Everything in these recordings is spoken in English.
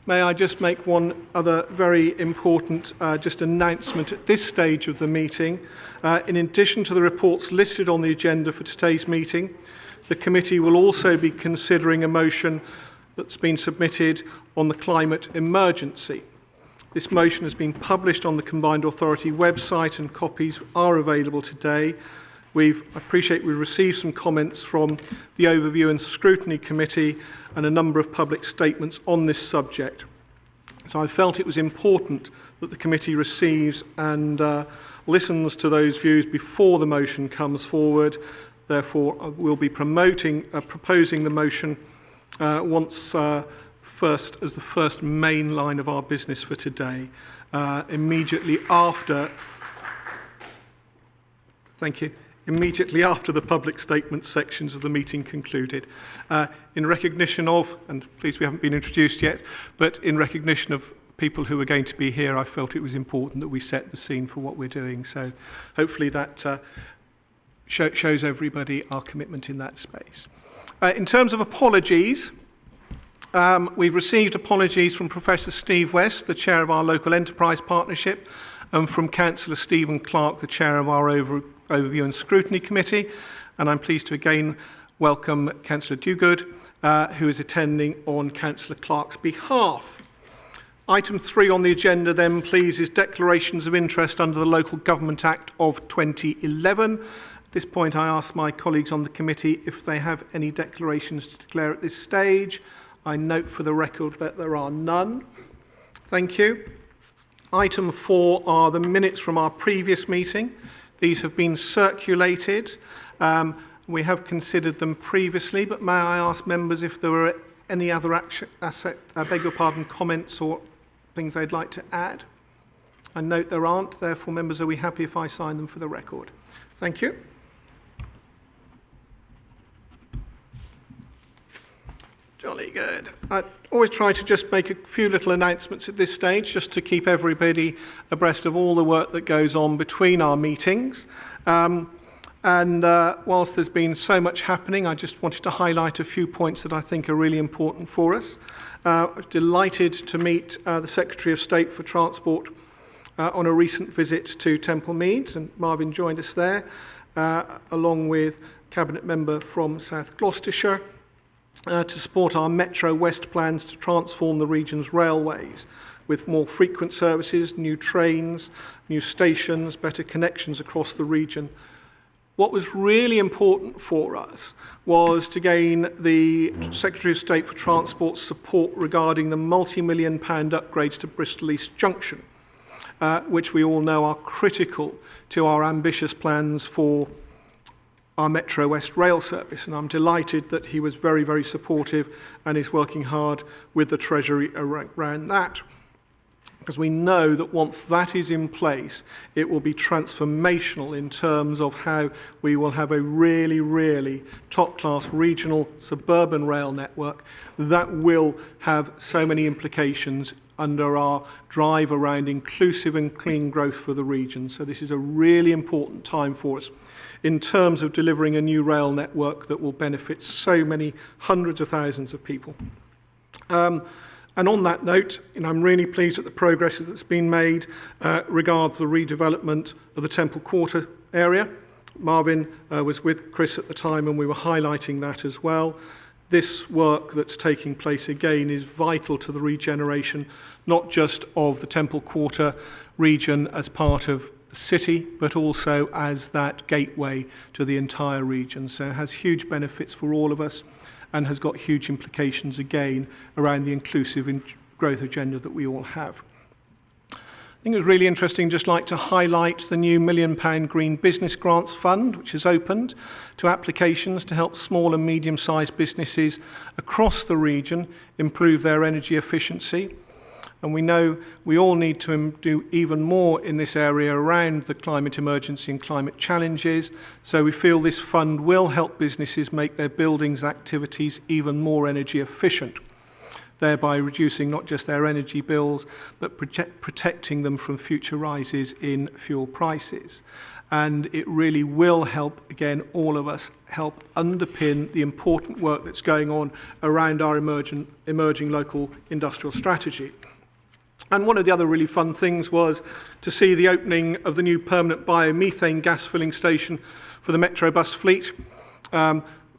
May I just make one other very important just announcement at this stage of the meeting. In addition to the reports listed on the agenda for today's meeting, the committee will also be considering a motion that's been submitted on the climate emergency. This motion has been published on the Combined Authority website and copies are available today. I appreciate we've received some comments from the Overview and Scrutiny Committee and a number of public statements on this subject. So I felt it was important that the committee receives and listens to those views before the motion comes forward. Therefore, we'll be proposing the motion first as the first main line of our business for today, immediately after the public statement sections of the meeting concluded. In recognition of, and please we haven't been introduced yet, but in recognition of people who are going to be here, I felt it was important that we set the scene for what we're doing. So hopefully that shows everybody our commitment in that space. In terms of apologies, we've received apologies from Professor Steve West, the chair of our Local Enterprise Partnership, and from Councillor Stephen Clark, the chair of our Overview and Scrutiny Committee. And I'm pleased to again welcome Councillor Duguid, who is attending on Councillor Clark's behalf. Item 3 on the agenda then, please, is declarations of interest under the Local Government Act of 2011. At this point, I ask my colleagues on the committee if they have any declarations to declare at this stage. I note for the record that there are none. Thank you. Item 4 are the minutes from our previous meeting. These have been circulated. We have considered them previously, but may I ask members if there were any other comments or things they'd like to add? I note there aren't, therefore, members, are we happy if I sign them for the record? Thank you. Jolly good. I always try to just make a few little announcements at this stage, just to keep everybody abreast of all the work that goes on between our meetings. Whilst there's been so much happening, I just wanted to highlight a few points that I think are really important for us. I'm delighted to meet the Secretary of State for Transport on a recent visit to Temple Meads, and Marvin joined us there, along with Cabinet Member from South Gloucestershire, to support our Metro West plans to transform the region's railways with more frequent services, new trains, new stations, better connections across the region. What was really important for us was to gain the Secretary of State for Transport's support regarding the multi-million-pound upgrades to Bristol East Junction, which we all know are critical to our ambitious plans for our Metro West rail service, and I'm delighted that he was very, very supportive and is working hard with the Treasury around that, because we know that once that is in place, it will be transformational in terms of how we will have a really, really top-class regional suburban rail network that will have so many implications under our drive around inclusive and clean growth for the region. So this is a really important time for us in terms of delivering a new rail network that will benefit so many hundreds of thousands of people. And on that note, I'm really pleased at the progress that's been made regards the redevelopment of the Temple Quarter area. Marvin was with Chris at the time and we were highlighting that as well. This work that's taking place again is vital to the regeneration, not just of the Temple Quarter region as part of the city, but also as that gateway to the entire region. So it has huge benefits for all of us and has got huge implications again around the inclusive growth agenda that we all have. I think it was really interesting, just like to highlight the new £1 million Green Business Grants Fund, which has opened to applications to help small and medium-sized businesses across the region improve their energy efficiency. And we know we all need to do even more in this area around the climate emergency and climate challenges. So we feel this fund will help businesses make their buildings activities even more energy efficient, thereby reducing not just their energy bills, but protecting them from future rises in fuel prices. and it really will help, again, all of us help underpin the important work that's going on around our emerging local industrial strategy. And one of the other really fun things was to see the opening of the new permanent biomethane gas filling station for the Metro bus fleet.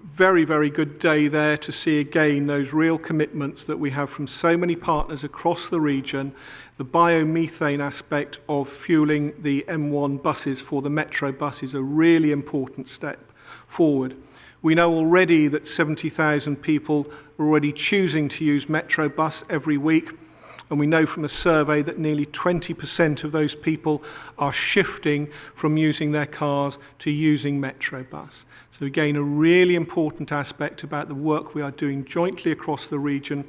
Very, very good day there to see again those real commitments that we have from so many partners across the region. The biomethane aspect of fueling the M1 buses for the Metro bus is a really important step forward. We know already that 70,000 people are already choosing to use Metro bus every week. And we know from a survey that nearly 20% of those people are shifting from using their cars to using Metro bus. So again, a really important aspect about the work we are doing jointly across the region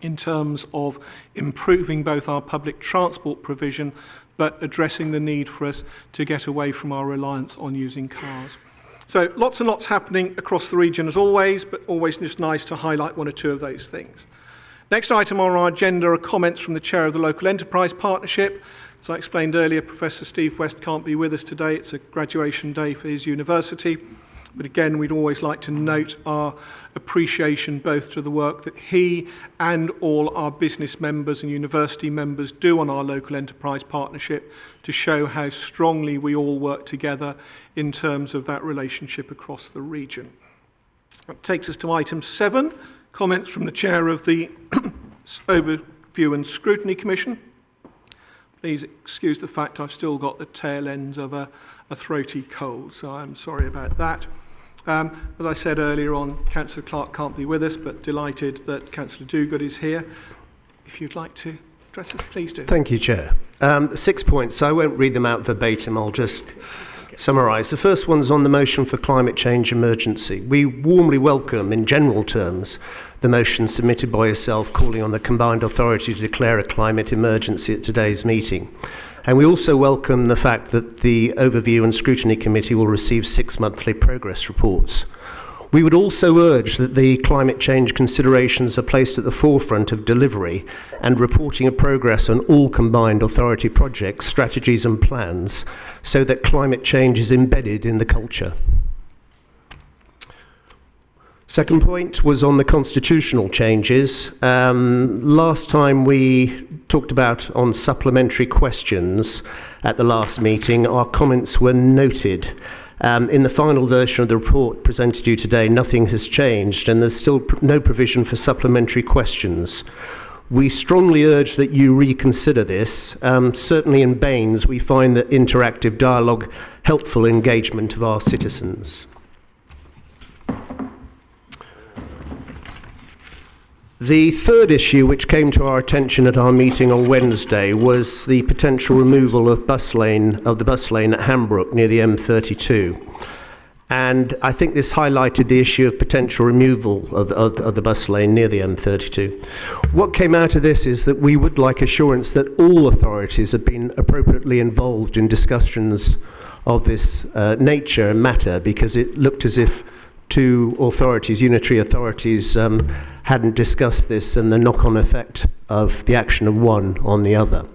in terms of improving both our public transport provision, but addressing the need for us to get away from our reliance on using cars. So lots and lots happening across the region as always, but always just nice to highlight one or two of those things. Next item on our agenda are comments from the Chair of the Local Enterprise Partnership. As I explained earlier, Professor Steve West can't be with us today. It's a graduation day for his university. But again, we'd always like to note our appreciation both to the work that he and all our business members and university members do on our Local Enterprise Partnership to show how strongly we all work together in terms of that relationship across the region. That takes us to item 7. Comments from the Chair of the Overview and Scrutiny Commission. Please excuse the fact I've still got the tail ends of a throaty cold, so I'm sorry about that. As I said earlier on, Councillor Clark can't be with us, but delighted that Councillor Dogood is here. If you'd like to address us, please do. Thank you, Chair. 6 points. I won't read them out verbatim. I'll just summarise. The first one's on the motion for climate change emergency. We warmly welcome, in general terms, the motion submitted by yourself calling on the combined authority to declare a climate emergency at today's meeting. And we also welcome the fact that the Overview and Scrutiny Committee will receive 6 monthly progress reports. We would also urge that the climate change considerations are placed at the forefront of delivery and reporting of progress on all combined authority projects, strategies and plans, so that climate change is embedded in the culture. Second point was on the constitutional changes. Last time we talked about on supplementary questions at the last meeting, our comments were noted. In the final version of the report presented to you today, nothing has changed and there's still no provision for supplementary questions. We strongly urge that you reconsider this. Certainly in Baines, we find that interactive dialogue helpful engagement of our citizens. The third issue which came to our attention at our meeting on Wednesday was the potential removal of the bus lane at Hambrook near the M32. And I think this highlighted the issue of potential removal of the bus lane near the M32. What came out of this is that we would like assurance that all authorities have been appropriately involved in discussions of this nature and matter, because it looked as if two authorities, unitary authorities, hadn't discussed this and the knock-on effect of the action of one on the other.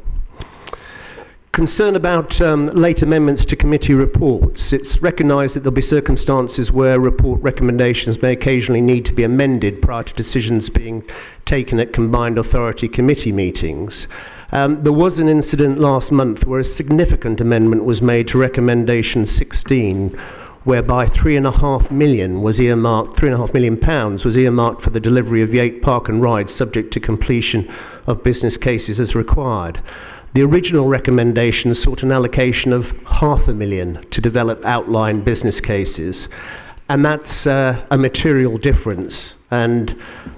Concern about late amendments to committee reports. It's recognised that there'll be circumstances where report recommendations may occasionally need to be amended prior to decisions being taken at combined authority committee meetings. There was an incident last month where a significant amendment was made to recommendation 16, whereby £3.5 million was earmarked for the delivery of Yate Park and Ride, subject to completion of business cases as required. The original recommendation sought an allocation of £500,000 to develop outline business cases, and that's a material difference. And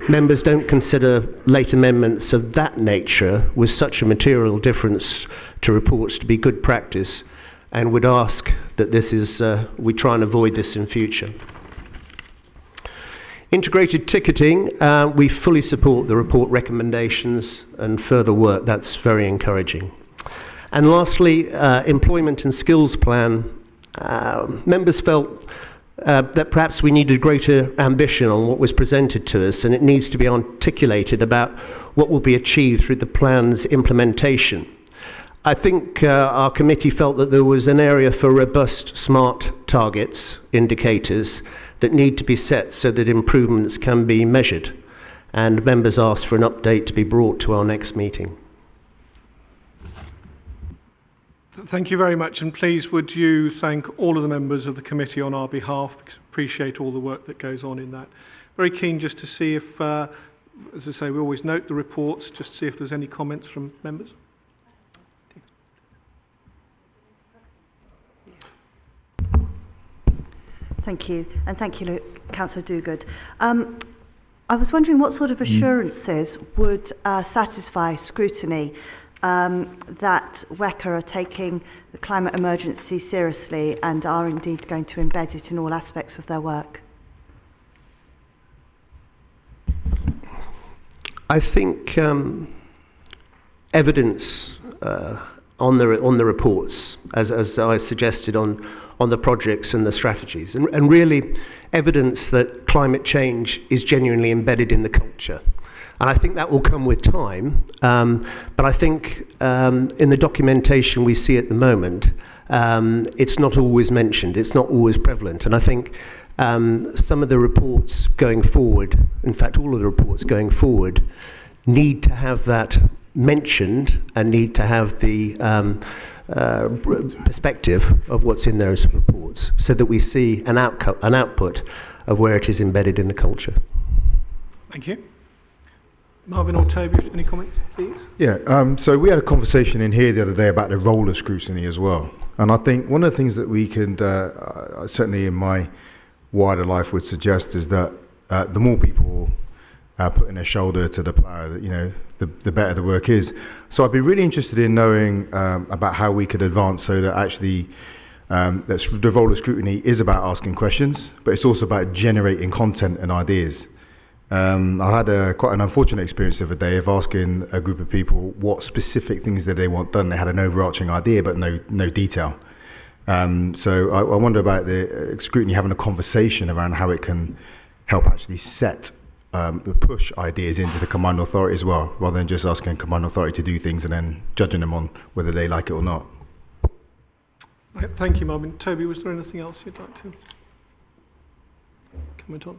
members don't consider late amendments of that nature with such a material difference to reports to be good practice, and would ask that this is we try and avoid this in future. Integrated ticketing, we fully support the report recommendations and further work. That's very encouraging. And lastly, employment and skills plan. Members felt that perhaps we needed greater ambition on what was presented to us, and it needs to be articulated about what will be achieved through the plan's implementation. I think our committee felt that there was an area for robust, smart targets, indicators, that need to be set so that improvements can be measured. And members asked for an update to be brought to our next meeting. Thank you very much, and please would you thank all of the members of the committee on our behalf, because we appreciate all the work that goes on in that. Very keen just to see if, as I say, we always note the reports, just to see if there's any comments from members. Thank you, and thank you, Councillor Dogood. I was wondering what sort of assurances would satisfy scrutiny that WECA are taking the climate emergency seriously and are indeed going to embed it in all aspects of their work? I think evidence on the reports, as I suggested on the projects and the strategies, and really evidence that climate change is genuinely embedded in the culture. And I think that will come with time, but I think in the documentation we see at the moment, it's not always mentioned, it's not always prevalent. And I think some of the reports going forward, in fact all of the reports going forward, need to have that mentioned and need to have the perspective of what's in those reports, so that we see an output of where it is embedded in the culture. Thank you. Marvin or Toby, any comments, please? Yeah, so we had a conversation in here the other day about the role of scrutiny as well. And I think one of the things that we can, certainly in my wider life would suggest, is that the more people putting their shoulder to the plough, the better the work is. So I'd be really interested in knowing about how we could advance so that actually the role of scrutiny is about asking questions, but it's also about generating content and ideas. I had quite an unfortunate experience the other day of asking a group of people what specific things that they want done. They had an overarching idea, but no detail. So I wonder about the scrutiny having a conversation around how it can help actually set push ideas into the command authority as well, rather than just asking command authority to do things and then judging them on whether they like it or not. Thank you, Marvin. Toby, was there anything else you'd like to comment on?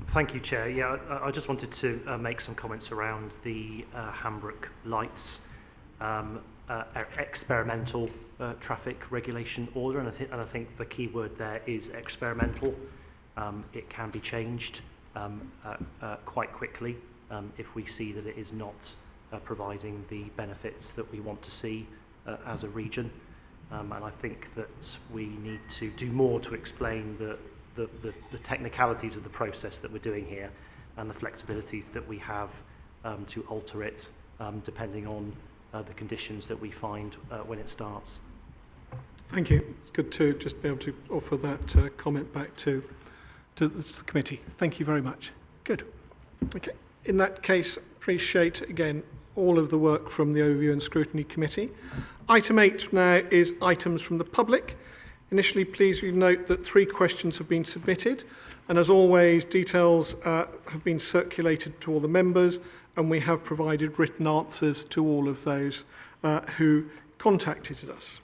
Thank you, Chair. Yeah, I just wanted to make some comments around the Hambrook lights experimental traffic regulation order, and I think the key word there is experimental. It can be changed quite quickly if we see that it is not providing the benefits that we want to see as a region. And I think that we need to do more to explain the technicalities of the process that we're doing here and the flexibilities that we have to alter it depending on the conditions that we find when it starts. Thank you. It's good to just be able to offer that comment back to the committee. Thank you very much. Good. Okay. In that case, appreciate again all of the work from the Overview and Scrutiny Committee. Item 8 now is items from the public. Initially, please note that 3 questions have been submitted, and as always, details have been circulated to all the members, and we have provided written answers to all of those who contacted us.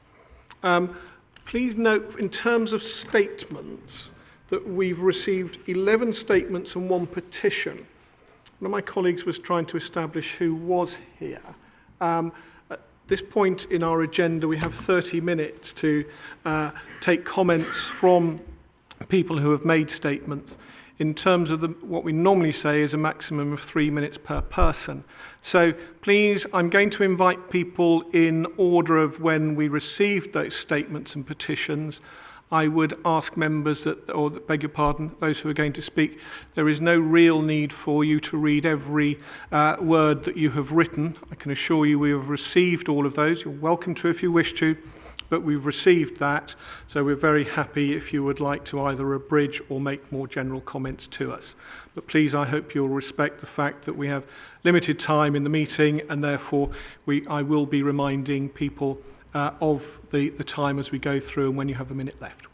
Please note, in terms of statements, that we've received 11 statements and 1 petition. One of my colleagues was trying to establish who was here. At this point in our agenda, we have 30 minutes to take comments from people who have made statements. In terms of what we normally say is a maximum of 3 minutes per person. So please, I'm going to invite people in order of when we received those statements and petitions. I would ask members beg your pardon, those who are going to speak, there is no real need for you to read every word that you have written. I can assure you we have received all of those. You're welcome to if you wish to, but we've received that. So we're very happy if you would like to either abridge or make more general comments to us. But please, I hope you'll respect the fact that we have limited time in the meeting, and therefore I will be reminding people of the time as we go through and when you have a minute left.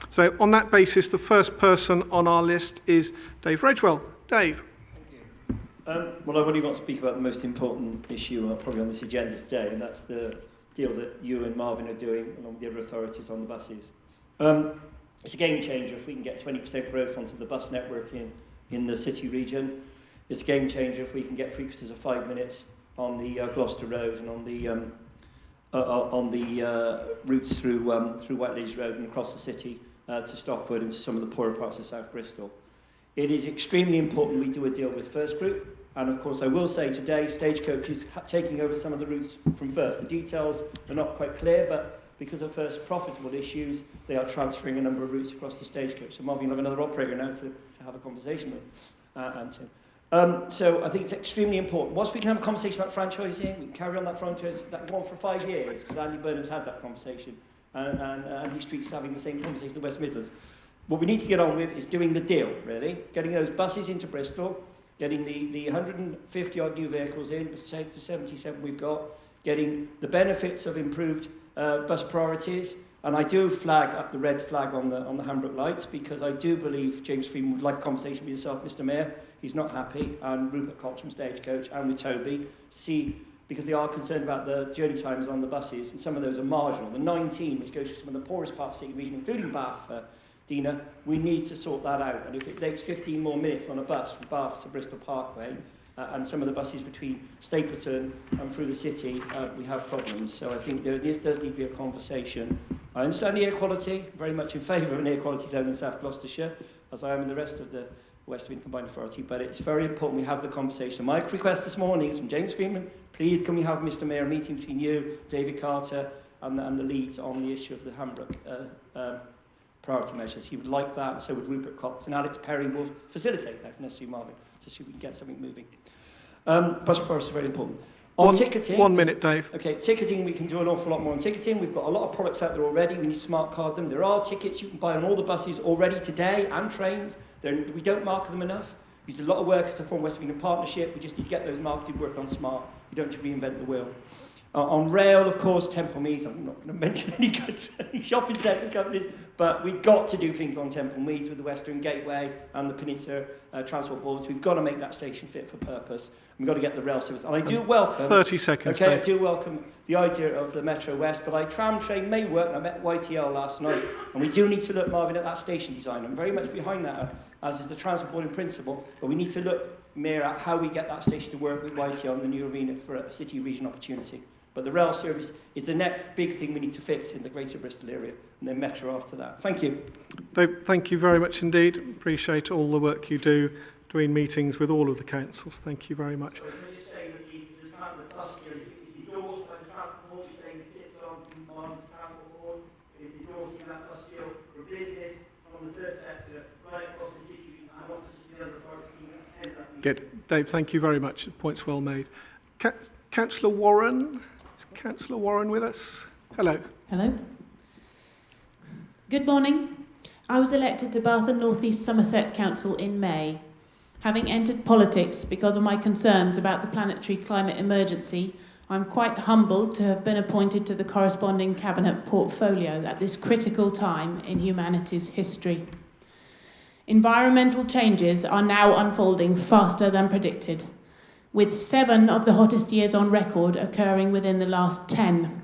So on that basis, the first person on our list is Dave Redgewell. Dave. Thank Well, I really want to speak about the most important issue probably on this agenda today, and that's the deal that you and Marvin are doing along with the other authorities on the buses. It's a game changer if we can get 20% growth onto the bus network in the city region. It's a game changer if we can get frequencies of 5 minutes on the Gloucester Road and on the routes through White Ladies Road and across the city to Stockwood and to some of the poorer parts of South Bristol. It is extremely important we do a deal with First Group, and of course I will say today Stagecoach is taking over some of the routes from First. The details are not quite clear, but because of First profitable issues, they are transferring a number of routes across to Stagecoach. So Marvin, you'll have another operator now to have a conversation with Anton. So I think it's extremely important. Whilst we can have a conversation about franchising, we can carry on that franchise, that one for 5 years, because Andy Burnham's had that conversation, and Andy Street's having the same conversation in the West Midlands. What we need to get on with is doing the deal, really. Getting those buses into Bristol, getting the 150-odd new vehicles in, to 77 we've got, getting the benefits of improved bus priorities, and I do flag up the red flag on the Hambrook lights, because I do believe James Freeman would like a conversation with yourself, Mr Mayor. He's not happy, and Rupert Cox from Stagecoach, and with Toby, to see, because they are concerned about the journey times on the buses, and some of those are marginal. The 19, which goes to some of the poorest parts of the city region, including Bath, Dina, we need to sort that out. And if it takes 15 more minutes on a bus from Bath to Bristol Parkway, and some of the buses between Stapleton and through the city, we have problems. So I think this does need to be a conversation. I understand the air quality, very much in favour of an air quality zone in South Gloucestershire, as I am in the rest of the West Wind Combined Authority, but it's very important we have the conversation. My request this morning is from James Freeman, please can we have, Mr Mayor, a meeting between you, David Carter, and the leads on the issue of the Hambrook priority measures. He would like that, and so would Rupert Cox, and Alex Perry will facilitate that, if necessary, Marvin, to see if we can get something moving. Bus priorities are very important. On ticketing... 1 minute, Dave. Okay, ticketing, we can do an awful lot more on ticketing. We've got a lot of products out there already. We need to smart card them. There are tickets you can buy on all the buses already today, and trains. We don't market them enough. We do a lot of work as a form of West Midland partnership. We just need to get those marketed working on smart. We don't need to reinvent the wheel. On rail, of course, Temple Meads. I'm not going to mention any shopping centre companies, but we've got to do things on Temple Meads with the Western Gateway and the Peninsula Transport Boards. We've got to make that station fit for purpose. We've got to get the rail service. And I do welcome... 30 seconds, Okay, Dave. I do welcome the idea of the Metro West, but tram train may work. And I met YTL last night, and we do need to look, Marvin, at that station design. I'm very much behind that, as is the Transport Board in principle, but we need to look, Mayor, at how we get that station to work with YTL and the new arena for a city region opportunity. But the rail service is the next big thing we need to fix in the Greater Bristol area, and then Metro after that. Thank you. Dave, thank you very much indeed. Appreciate all the work you do doing meetings with all of the councils. Thank you very much. So can I just say that the bus here is endorsed by the Transport Board, saying it sits on the Transport Board, it is endorsing that bus deal for business from the third sector right across the city. I want us to the other authorities to attend that meeting. Good. Dave, thank you very much. Points well made. Councillor Warren. Is Councillor Warren with us? Hello. Hello. Good morning. I was elected to Bath and North East Somerset Council in May. Having entered politics because of my concerns about the planetary climate emergency, I'm quite humbled to have been appointed to the corresponding cabinet portfolio at this critical time in humanity's history. Environmental changes are now unfolding faster than predicted, with 7 of the hottest years on record occurring within the last 10,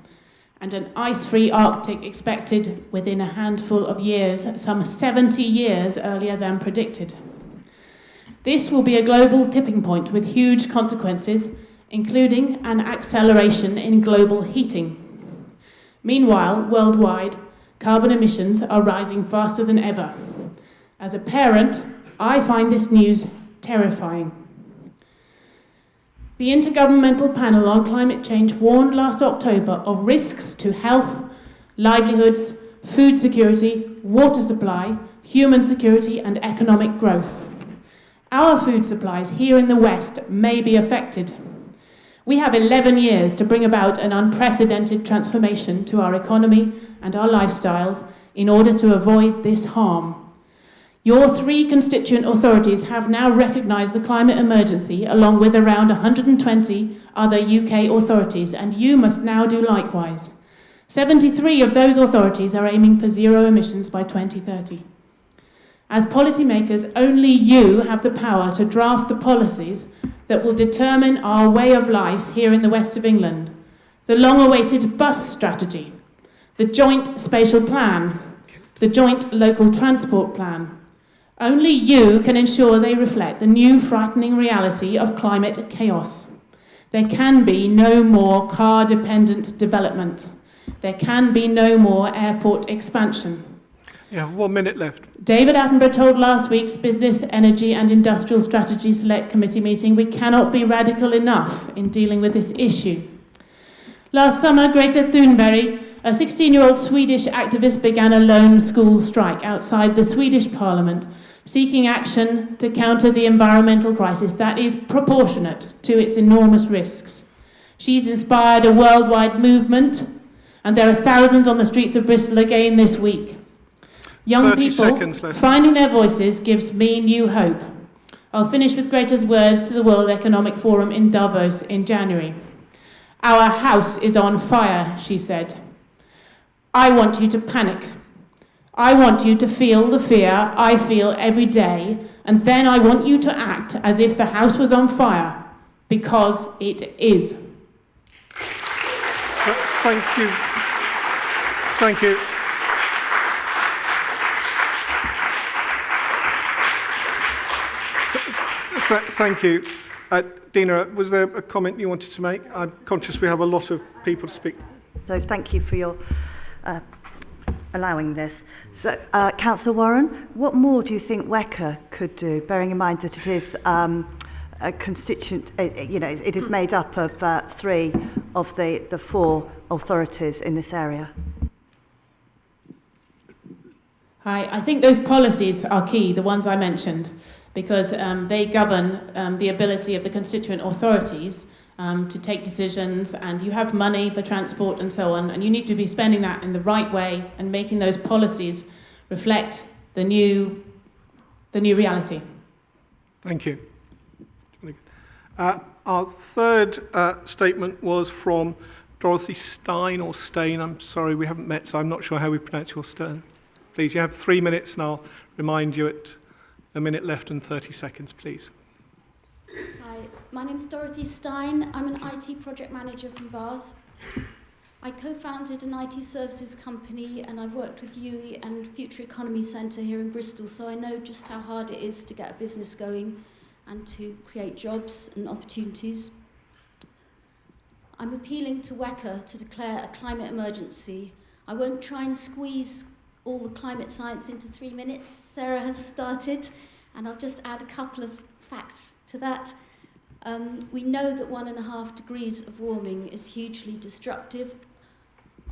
and an ice-free Arctic expected within a handful of years, some 70 years earlier than predicted. This will be a global tipping point with huge consequences, including an acceleration in global heating. Meanwhile, worldwide, carbon emissions are rising faster than ever. As a parent, I find this news terrifying. The Intergovernmental Panel on Climate Change warned last October of risks to health, livelihoods, food security, water supply, human security, and economic growth. Our food supplies here in the West may be affected. We have 11 years to bring about an unprecedented transformation to our economy and our lifestyles in order to avoid this harm. Your 3 constituent authorities have now recognised the climate emergency along with around 120 other UK authorities, and you must now do likewise. 73 of those authorities are aiming for zero emissions by 2030. As policymakers, only you have the power to draft the policies that will determine our way of life here in the west of England. The long-awaited bus strategy, the joint spatial plan, the joint local transport plan. Only you can ensure they reflect the new frightening reality of climate chaos. There can be no more car-dependent development. There can be no more airport expansion. You have 1 minute left. David Attenborough told last week's Business, Energy and Industrial Strategy Select Committee meeting we cannot be radical enough in dealing with this issue. Last summer, Greta Thunberg, a 16-year-old Swedish activist, began a lone school strike outside the Swedish Parliament, seeking action to counter the environmental crisis that is proportionate to its enormous risks. She's inspired a worldwide movement, and there are thousands on the streets of Bristol again this week. Young people finding their voices gives me new hope. I'll finish with Greta's words to the World Economic Forum in Davos in January. "Our house is on fire," she said. "I want you to panic. I want you to feel the fear I feel every day, and then I want you to act as if the house was on fire, because it is." Thank you. Thank you. Thank you. Dina, was there a comment you wanted to make? I'm conscious we have a lot of people to speak. So thank you for your allowing this. So, Councillor Warren, what more do you think WECA could do, bearing in mind that it is a constituent, it is made up of 3 of the 4 authorities in this area? Hi, I think those policies are key, the ones I mentioned, because they govern the ability of the constituent authorities to take decisions, and you have money for transport and so on, and you need to be spending that in the right way and making those policies reflect the new reality. Thank you. Our third statement was from Dorothy Stein, or Stain. I'm sorry, we haven't met, so I'm not sure how we pronounce your surname. Please, you have 3 minutes, and I'll remind you at 1 minute left and 30 seconds, please. Hi, my name's Dorothy Stein. I'm an IT project manager from Bath. I co-founded an IT services company, and I've worked with UE and Future Economy Centre here in Bristol, so I know just how hard it is to get a business going and to create jobs and opportunities. I'm appealing to WECA to declare a climate emergency. I won't try and squeeze all the climate science into 3 minutes. Sarah has started, and I'll just add a couple of facts to that. We know that 1.5 degrees of warming is hugely destructive.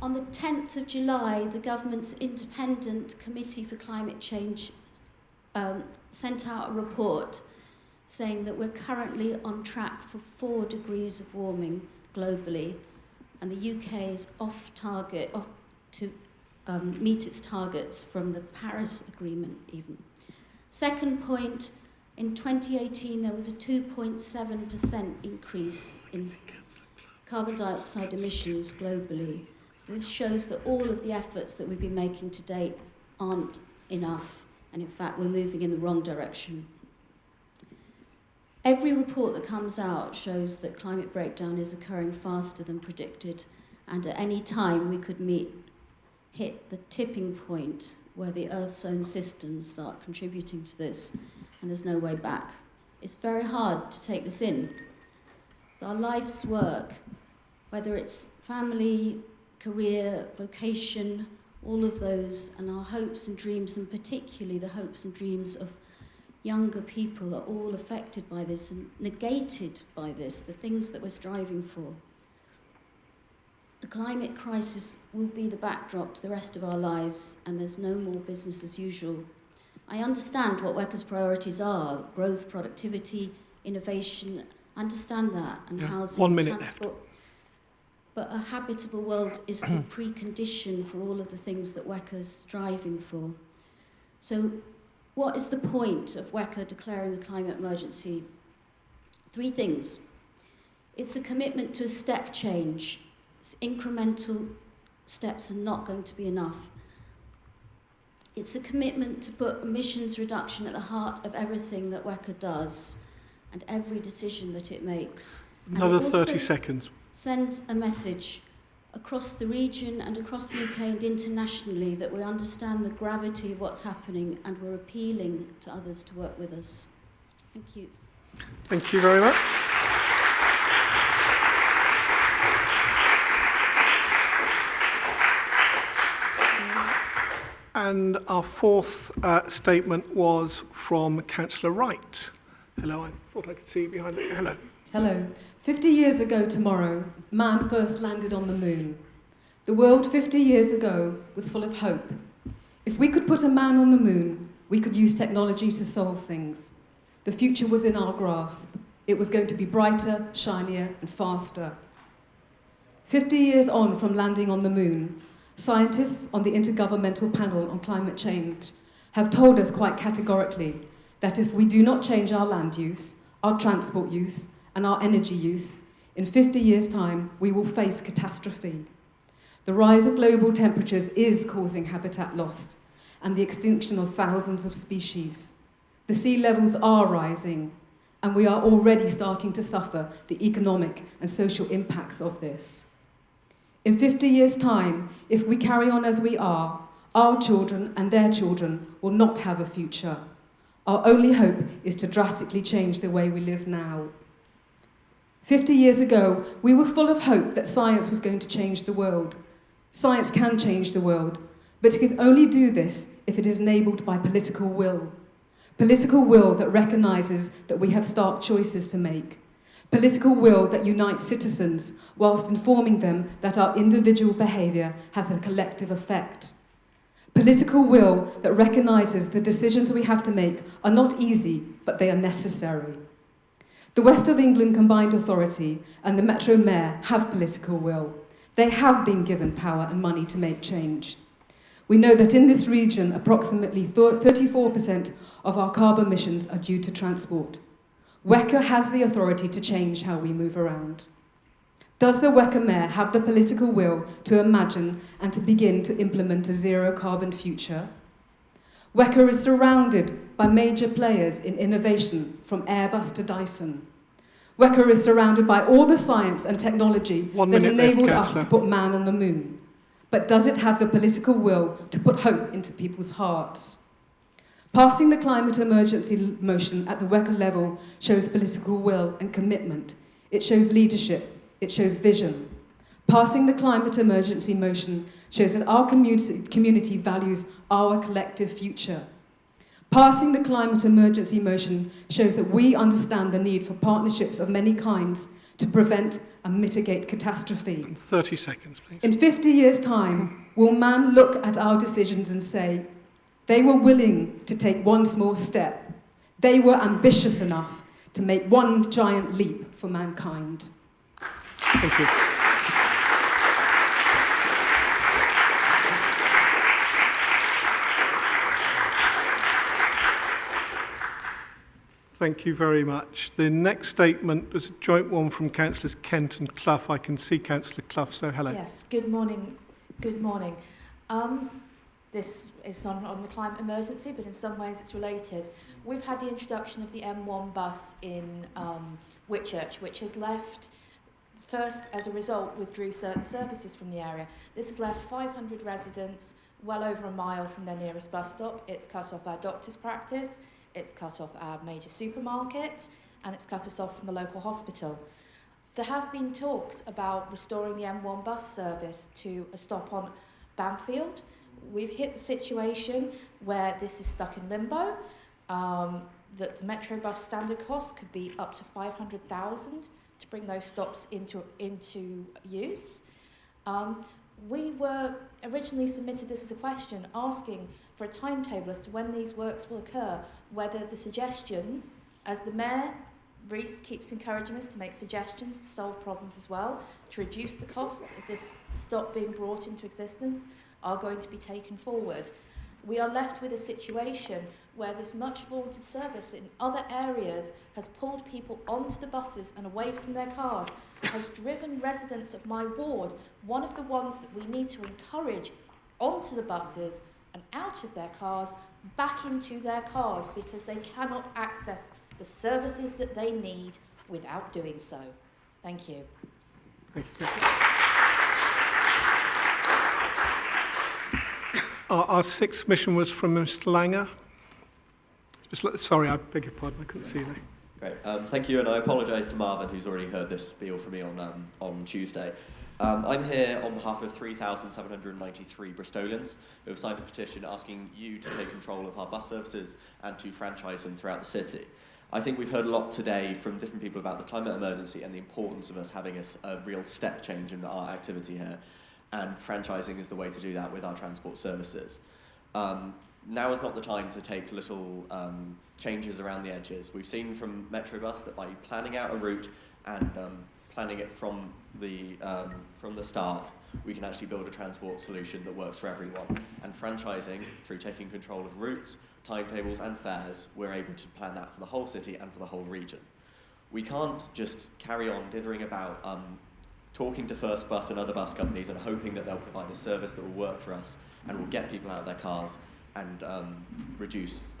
On the 10th of July, the government's Independent Committee for Climate Change sent out a report saying that we're currently on track for 4 degrees of warming globally, and the UK is off to meet its targets from the Paris Agreement even. Second point, in 2018 there was a 2.7% increase in carbon dioxide emissions globally. So this shows that all of the efforts that we've been making to date aren't enough, and in fact we're moving in the wrong direction. Every report that comes out shows that climate breakdown is occurring faster than predicted, and at any time we could hit the tipping point where the Earth's own systems start contributing to this, and there's no way back. It's very hard to take this in. So our life's work, whether it's family, career, vocation, all of those, and our hopes and dreams, and particularly the hopes and dreams of younger people, are all affected by this and negated by this, the things that we're striving for. The climate crisis will be the backdrop to the rest of our lives, and there's no more business as usual. I understand what WECA's priorities are: growth, productivity, innovation, understand that, and housing, 1 minute transport. But a habitable world is the precondition for all of the things that WECA's striving for. So what is the point of WECA declaring a climate emergency? 3 things. It's a commitment to a step change. Incremental steps are not going to be enough. It's a commitment to put emissions reduction at the heart of everything that WECA does. and every decision that it makes. Another And it also 30 seconds. sends a message across the region and across the UK and internationally that we understand the gravity of what's happening and we're appealing to others to work with us. Thank you. Thank you very much. And our fourth statement was from Councillor Wright. Hello, I thought I could see you behind it. Hello. Hello. 50 years ago tomorrow, man first landed on the moon. The world 50 years ago was full of hope. If we could put a man on the moon, we could use technology to solve things. The future was in our grasp. It was going to be brighter, shinier, and faster. 50 years on from landing on the moon, scientists on the Intergovernmental Panel on Climate Change have told us quite categorically that if we do not change our land use, our transport use, and our energy use, in 50 years' time, we will face catastrophe. The rise of global temperatures is causing habitat loss and the extinction of thousands of species. The sea levels are rising, and we are already starting to suffer the economic and social impacts of this. In 50 years' time, if we carry on as we are, our children and their children will not have a future. Our only hope is to drastically change the way we live now. 50 years ago, we were full of hope that science was going to change the world. Science can change the world, but it can only do this if it is enabled by political will. Political will that recognises that we have stark choices to make. Political will that unites citizens whilst informing them that our individual behaviour has a collective effect. Political will that recognises the decisions we have to make are not easy, but they are necessary. The West of England Combined Authority and the Metro Mayor have political will. They have been given power and money to make change. We know that in this region, approximately 34% of our carbon emissions are due to transport. Cllr has the authority to change how we move around. Does the Cllr Mayor have the political will to imagine and to begin to implement a zero-carbon future? Cllr is surrounded by major players in innovation, from Airbus to Dyson. Cllr is surrounded by all the science and technology that enabled us to put man on the moon. But does it have the political will to put hope into people's hearts? Passing the climate emergency motion at the Cllr level shows political will and commitment. It shows leadership. It shows vision. Passing the climate emergency motion shows that our community values our collective future. Passing the climate emergency motion shows that we understand the need for partnerships of many kinds to prevent and mitigate catastrophe. 30 seconds, please. In 50 years' time, will man look at our decisions and say, they were willing to take one small step. They were ambitious enough to make one giant leap for mankind. Thank you. Thank you very much. The next statement was a joint one from Councillors Kent and Clough. I can see Councillor Clough, so hello. Yes, good morning. Good morning. This is on the climate emergency, but in some ways it's related. We've had the introduction of the M1 bus in Whitchurch, which has left, first as a result, withdrew certain services from the area. This has left 500 residents well over a mile from their nearest bus stop. It's cut off our doctor's practice, it's cut off our major supermarket, and it's cut us off from the local hospital. There have been talks about restoring the M1 bus service to a stop on Banfield. We've hit the situation where this is stuck in limbo, that the Metro bus standard cost could be up to 500,000 to bring those stops into use. We were originally submitted this as a question asking for a timetable as to when these works will occur, whether the suggestions, as the Mayor, Rees, keeps encouraging us to make suggestions to solve problems as well, to reduce the costs of this stop being brought into existence, are going to be taken forward. We are left with a situation where this much vaunted service in other areas has pulled people onto the buses and away from their cars, has driven residents of my ward, one of the ones that we need to encourage onto the buses and out of their cars, back into their cars because they cannot access the services that they need without doing so. Thank you. Thank you. Our sixth submission was from Mr. Langer. Sorry, I beg your pardon, I couldn't see that. Great, thank you, and I apologise to Marvin, who's already heard this spiel from me on Tuesday. I'm here on behalf of 3,793 Bristolians who have signed a petition asking you to take control of our bus services and to franchise them throughout the city. I think we've heard a lot today from different people about the climate emergency and the importance of us having a real step change in our activity here, and franchising is the way to do that with our transport services. Now is not the time to take little changes around the edges. We've seen from Metrobus that by planning out a route and planning it from the start, we can actually build a transport solution that works for everyone. And franchising, through taking control of routes, timetables and fares, we're able to plan that for the whole city and for the whole region. We can't just carry on dithering about talking to First Bus and other bus companies and hoping that they'll provide a service that will work for us and will get people out of their cars and reduce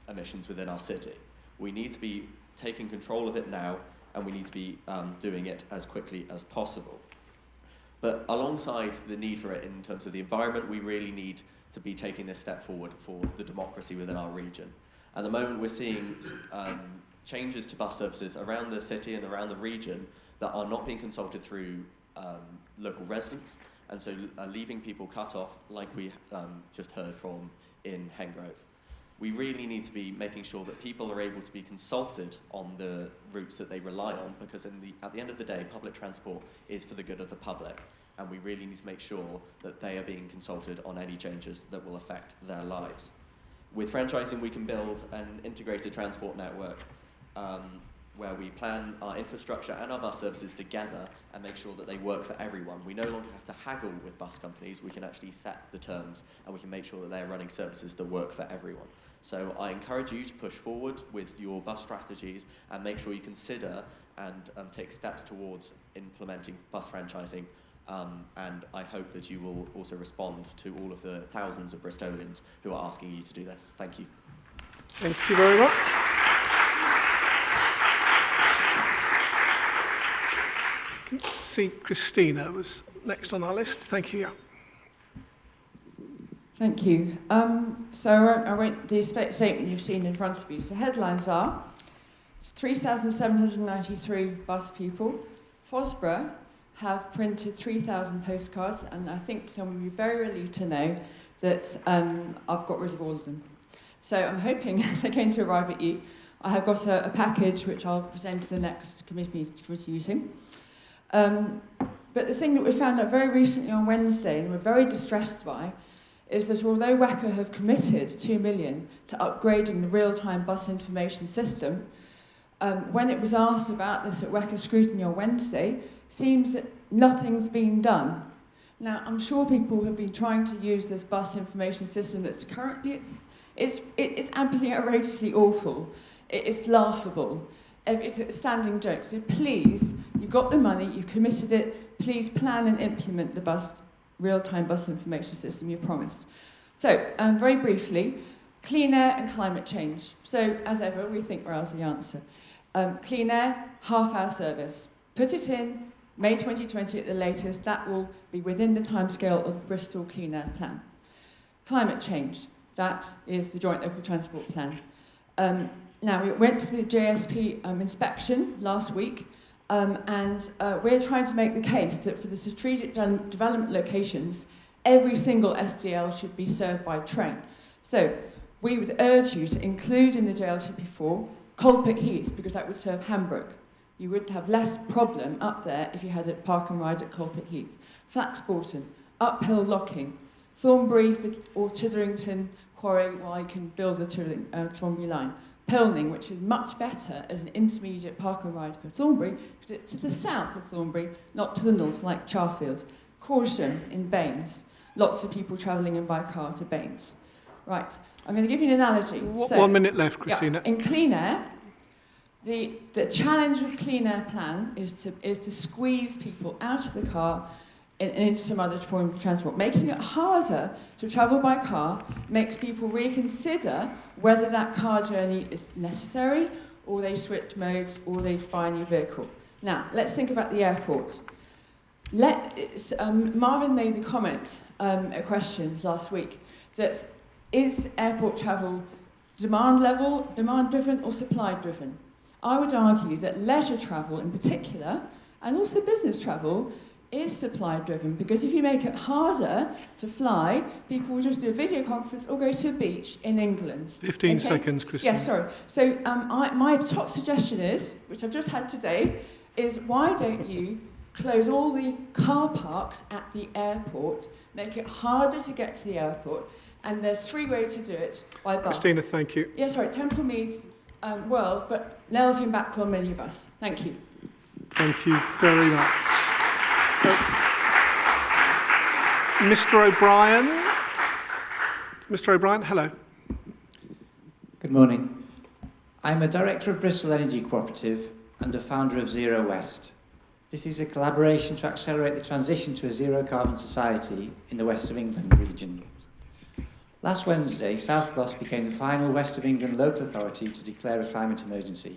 emissions within our city. We need to be taking control of it now, and we need to be doing it as quickly as possible. But alongside the need for it in terms of the environment, we really need to be taking this step forward for the democracy within our region. At the moment, we're seeing changes to bus services around the city and around the region that are not being consulted through local residents, and so leaving people cut off, like we just heard from in Hengrove. We really need to be making sure that people are able to be consulted on the routes that they rely on, because at the end of the day, public transport is for the good of the public, and we really need to make sure that they are being consulted on any changes that will affect their lives. With franchising, we can build an integrated transport network where we plan our infrastructure and our bus services together and make sure that they work for everyone. We no longer have to haggle with bus companies. We can actually set the terms, and we can make sure that they're running services that work for everyone. So I encourage you to push forward with your bus strategies and make sure you consider and take steps towards implementing bus franchising. And I hope that you will also respond to all of the thousands of Bristolians who are asking you to do this. Thank you. Thank you very much. I can see Christina was next on our list. Thank you. Thank you. So I wrote the statement you've seen in front of you. So headlines are 3,793 bus people. Fosborough have printed 3,000 postcards, and I think some of you are very relieved to know that I've got rid of all of them. So I'm hoping they're going to arrive at you. I have got a package which I'll present to the next committee meeting. But the thing that we found out very recently on Wednesday, and we're very distressed by, is that although WECA have committed £2 million to upgrading the real-time bus information system, when it was asked about this at WECA scrutiny on Wednesday, seems that nothing's been done. Now, I'm sure people have been trying to use this bus information system that's currently, it's absolutely outrageously awful. It's laughable. It's a standing joke. So please, you've got the money, you've committed it, please plan and implement the real-time bus information system you promised. So, very briefly, clean air and climate change. So, as ever, we think we're the answer. Clean air, half-hour service. Put it in May 2020 at the latest. That will be within the timescale of the Bristol Clean Air Plan. Climate change. That is the Joint Local Transport Plan. Now, we went to the JSP inspection last week, and we're trying to make the case that for the strategic development locations, every single SDL should be served by train. So we would urge you to include in the JLTP4 Colpit Heath, because that would serve Hambrook. You would have less problem up there if you had a park and ride at Colpit Heath. Flaxbourton, uphill locking, Thornbury or Titherington Quarry, while you can build the Thornbury line. Pilning, which is much better as an intermediate park and ride for Thornbury, because it's to the south of Thornbury, not to the north like Charfield. Corsham in Baines. Lots of people travelling in by car to Baines. Right, I'm going to give you an analogy. 1 minute left, Christina. Yeah, in clean air, the challenge with Clean Air Plan is to squeeze people out of the car into some other form of transport. Making it harder to travel by car makes people reconsider whether that car journey is necessary, or they switch modes, or they buy a new vehicle. Now, let's think about the airports. Marvin made the comment at questions last week that is airport travel demand-driven or supply-driven? I would argue that leisure travel in particular, and also business travel, is supply-driven, because if you make it harder to fly, people will just do a video conference or go to a beach in England. 15 seconds, Christine. Yes, sorry. So my top suggestion is, which I've just had today, is why don't you close all the car parks at the airport, make it harder to get to the airport, and there's 3 ways to do it by bus. Christina, thank you. Yeah, sorry, Temple Meads, well, but Nelson and Backwell minibus. Thank you. Thank you very much. Mr. O'Brien. Mr. O'Brien, hello. Good morning. I'm a director of Bristol Energy Cooperative and a founder of Zero West. This is a collaboration to accelerate the transition to a zero-carbon society in the West of England region. Last Wednesday, South Gloucester became the final West of England local authority to declare a climate emergency.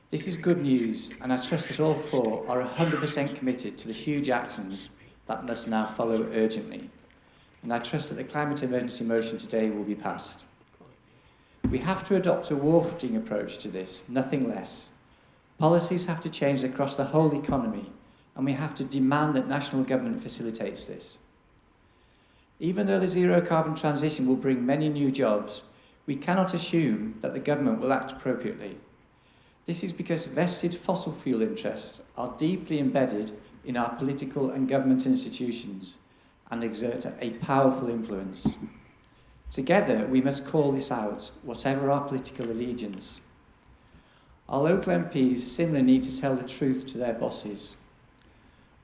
This is good news, and I trust that all 4 are 100% committed to the huge actions that must now follow urgently. And I trust that the climate emergency motion today will be passed. We have to adopt a war-footing approach to this, nothing less. Policies have to change across the whole economy, and we have to demand that national government facilitates this. Even though the zero-carbon transition will bring many new jobs, we cannot assume that the government will act appropriately. This is because vested fossil fuel interests are deeply embedded in our political and government institutions and exert a powerful influence. Together, we must call this out, whatever our political allegiance. Our local MPs similarly need to tell the truth to their bosses.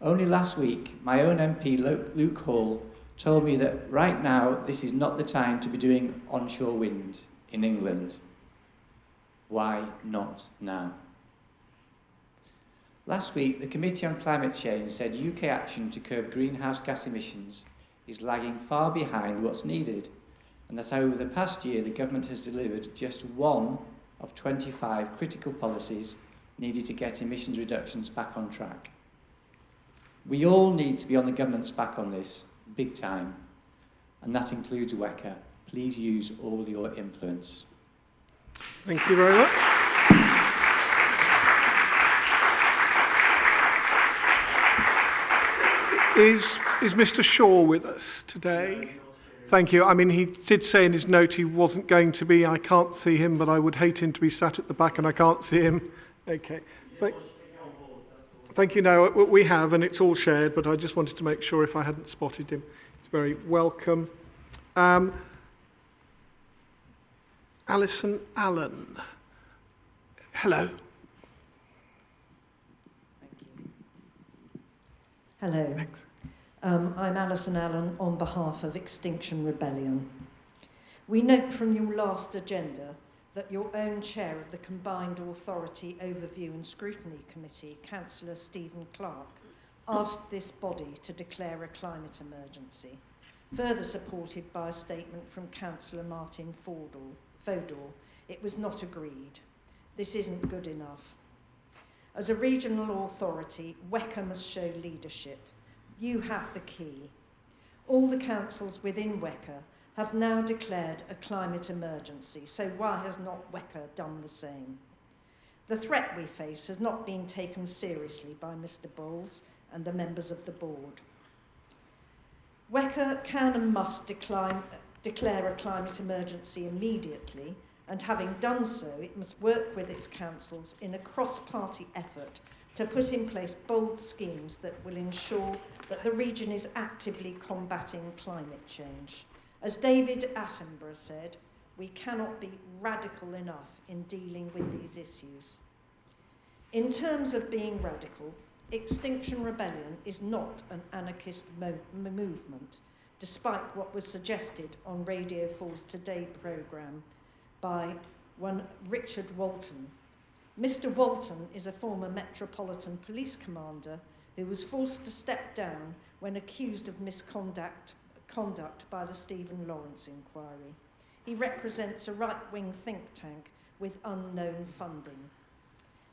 Only last week, my own MP, Luke Hall, told me that right now this is not the time to be doing onshore wind in England. Why not now? Last week, the Committee on Climate Change said UK action to curb greenhouse gas emissions is lagging far behind what's needed, and that over the past year the government has delivered just 1 of 25 critical policies needed to get emissions reductions back on track. We all need to be on the government's back on this, big time, and that includes WECA. Please use all your influence. Thank you very much. Is Mr. Shaw with us today? Thank you. I mean, he did say in his note he wasn't going to be. I can't see him, but I would hate him to be sat at the back and I can't see him. Okay. Thank you. No, we have, and it's all shared, but I just wanted to make sure if I hadn't spotted him. He's very welcome. Alison Allen. Hello. Hello. Thanks. I'm Alison Allen on behalf of Extinction Rebellion. We note from your last agenda that your own chair of the Combined Authority Overview and Scrutiny Committee, Councillor Stephen Clark, asked this body to declare a climate emergency, further supported by a statement from Councillor Martin Fodor. It was not agreed. This isn't good enough. As a regional authority, WECA must show leadership. You have the key. All the councils within WECA have now declared a climate emergency, so why has not WECA done the same? The threat we face has not been taken seriously by Mr. Bowles and the members of the board. WECA can and must declare a climate emergency immediately, and having done so, it must work with its councils in a cross-party effort to put in place bold schemes that will ensure that the region is actively combating climate change. As David Attenborough said, we cannot be radical enough in dealing with these issues. In terms of being radical, Extinction Rebellion is not an anarchist movement, despite what was suggested on Radio 4's Today programme by one Richard Walton. Mr. Walton is a former Metropolitan Police commander who was forced to step down when accused of misconduct by the Stephen Lawrence inquiry. He represents a right-wing think tank with unknown funding.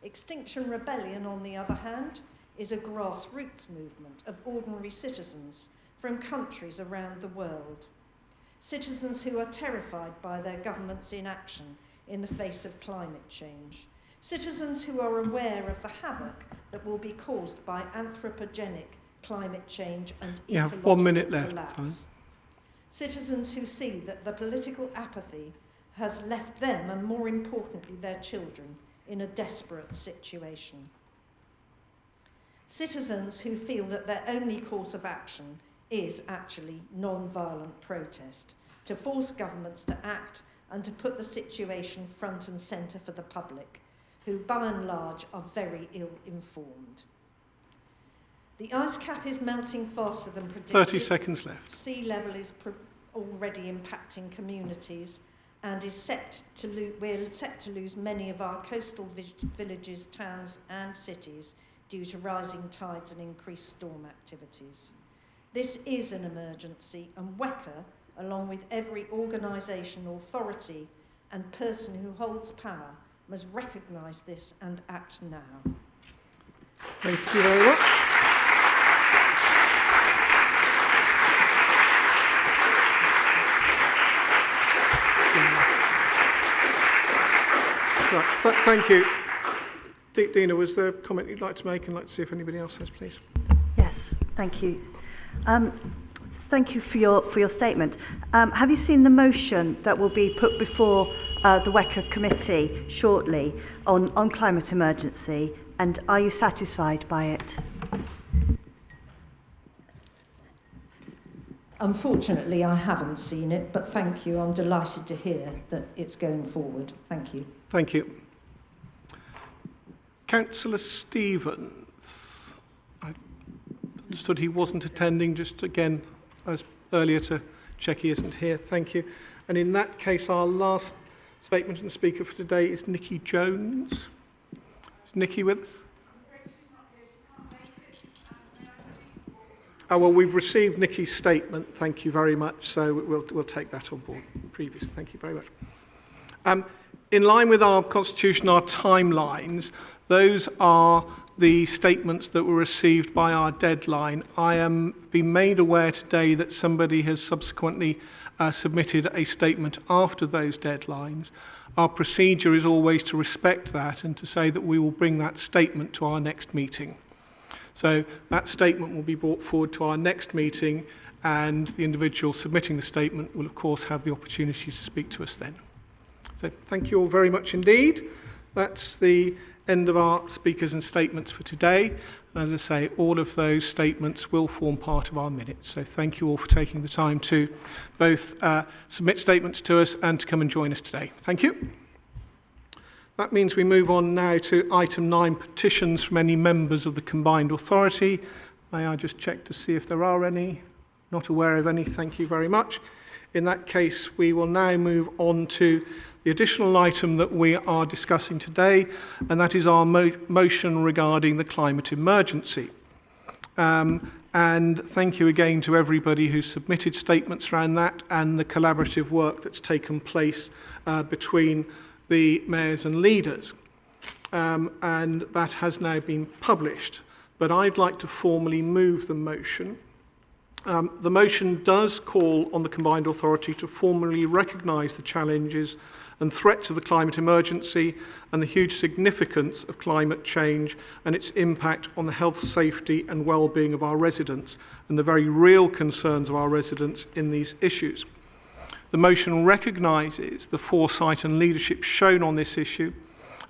Extinction Rebellion, on the other hand, is a grassroots movement of ordinary citizens from countries around the world. Citizens who are terrified by their government's inaction in the face of climate change. Citizens who are aware of the havoc that will be caused by anthropogenic climate change and You have ecological 1 minute left. collapse. Citizens who see that the political apathy has left them, and more importantly their children, in a desperate situation. Citizens who feel that their only course of action is actually non-violent protest, to force governments to act and to put the situation front and centre for the public, who by and large are very ill-informed. The ice cap is melting faster than predicted. 30 seconds left. Sea level is already impacting communities, and we're set to lose many of our coastal villages, towns and cities due to rising tides and increased storm activities. This is an emergency, and WECA, along with every organisation, authority and person who holds power, must recognise this and act now. Thank you very much. Right, thank you. Dina, was there a comment you'd like to make, and like to see if anybody else has, please? Yes, thank you. Thank you for your statement. Have you seen the motion that will be put before the WECA committee shortly on climate emergency, and are you satisfied by it? Unfortunately, I haven't seen it, but thank you. I'm delighted to hear that it's going forward. Thank you. Thank you. Councillor Stevens, I understood he wasn't attending, just again, as earlier, to check he isn't here. Thank you. And in that case, our last statement and speaker for today is Nikki Jones. Is Nikki with us? Oh, well, we've received Nikki's statement. Thank you very much. So we'll take that on board. Previous. Thank you very much. In line with our constitution, our timelines, those are the statements that were received by our deadline. I am being made aware today that somebody has subsequently submitted a statement after those deadlines. Our procedure is always to respect that and to say that we will bring that statement to our next meeting. So that statement will be brought forward to our next meeting, and the individual submitting the statement will, of course, have the opportunity to speak to us then. So thank you all very much indeed. That's the end of our speakers and statements for today. And as I say, all of those statements will form part of our minutes. So thank you all for taking the time to both submit statements to us and to come and join us today. Thank you. That means we move on now to item 9, petitions from any members of the combined authority. May I just check to see if there are any? Not aware of any. Thank you very much. In that case, we will now move on to the additional item that we are discussing today, and that is our motion regarding the climate emergency. And thank you again to everybody who submitted statements around that and the collaborative work that's taken place between the mayors and leaders. And that has now been published. But I'd like to formally move the motion. The motion does call on the combined authority to formally recognise the challenges and threats of the climate emergency and the huge significance of climate change and its impact on the health, safety and well-being of our residents and the very real concerns of our residents in these issues. The motion recognises the foresight and leadership shown on this issue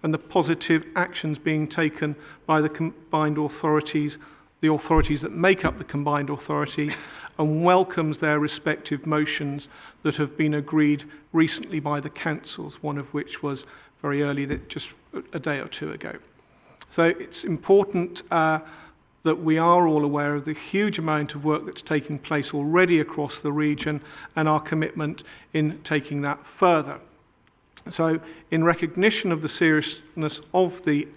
and the positive actions being taken by the combined authorities, the authorities that make up the combined authority, and welcomes their respective motions that have been agreed recently by the councils, one of which was very early, just a day or two ago. So it's important that we are all aware of the huge amount of work that's taking place already across the region and our commitment in taking that further. So in recognition of the seriousness of the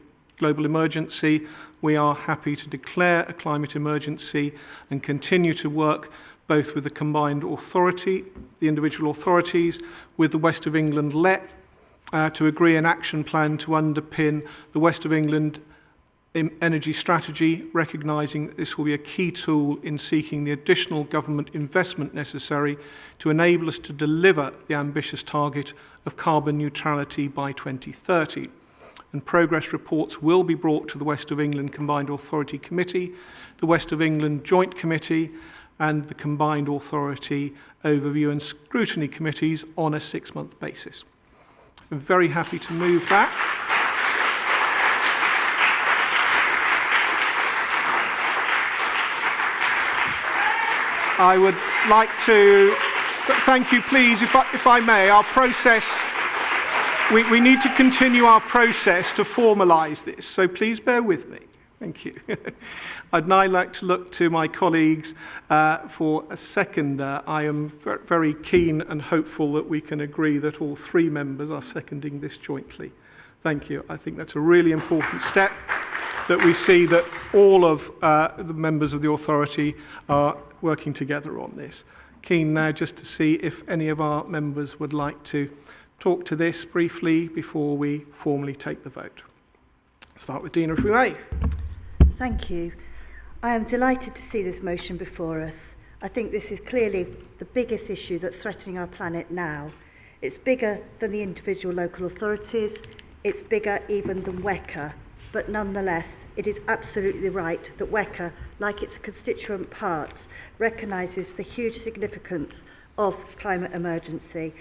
global emergency, we are happy to declare a climate emergency and continue to work both with the combined authority, the individual authorities, with the West of England LEP, to agree an action plan to underpin the West of England energy strategy, recognising that this will be a key tool in seeking the additional government investment necessary to enable us to deliver the ambitious target of carbon neutrality by 2030. And progress reports will be brought to the West of England Combined Authority Committee, the West of England Joint Committee, and the Combined Authority Overview and Scrutiny Committees on a 6-month basis. I'm very happy to move that. I would like to thank you, please, if I may. Our process, we need to continue our process to formalise this, so please bear with me. Thank you. I'd now like to look to my colleagues for a seconder. I am very keen and hopeful that we can agree that all 3 members are seconding this jointly. Thank you. I think that's a really important step, that we see that all of the members of the authority are working together on this. Keen now just to see if any of our members would like to talk to this briefly before we formally take the vote. Start with Dina, if we may. Thank you. I am delighted to see this motion before us. I think this is clearly the biggest issue that's threatening our planet now. It's bigger than the individual local authorities. It's bigger even than WECA. But nonetheless, it is absolutely right that WECA, like its constituent parts, recognises the huge significance of climate emergency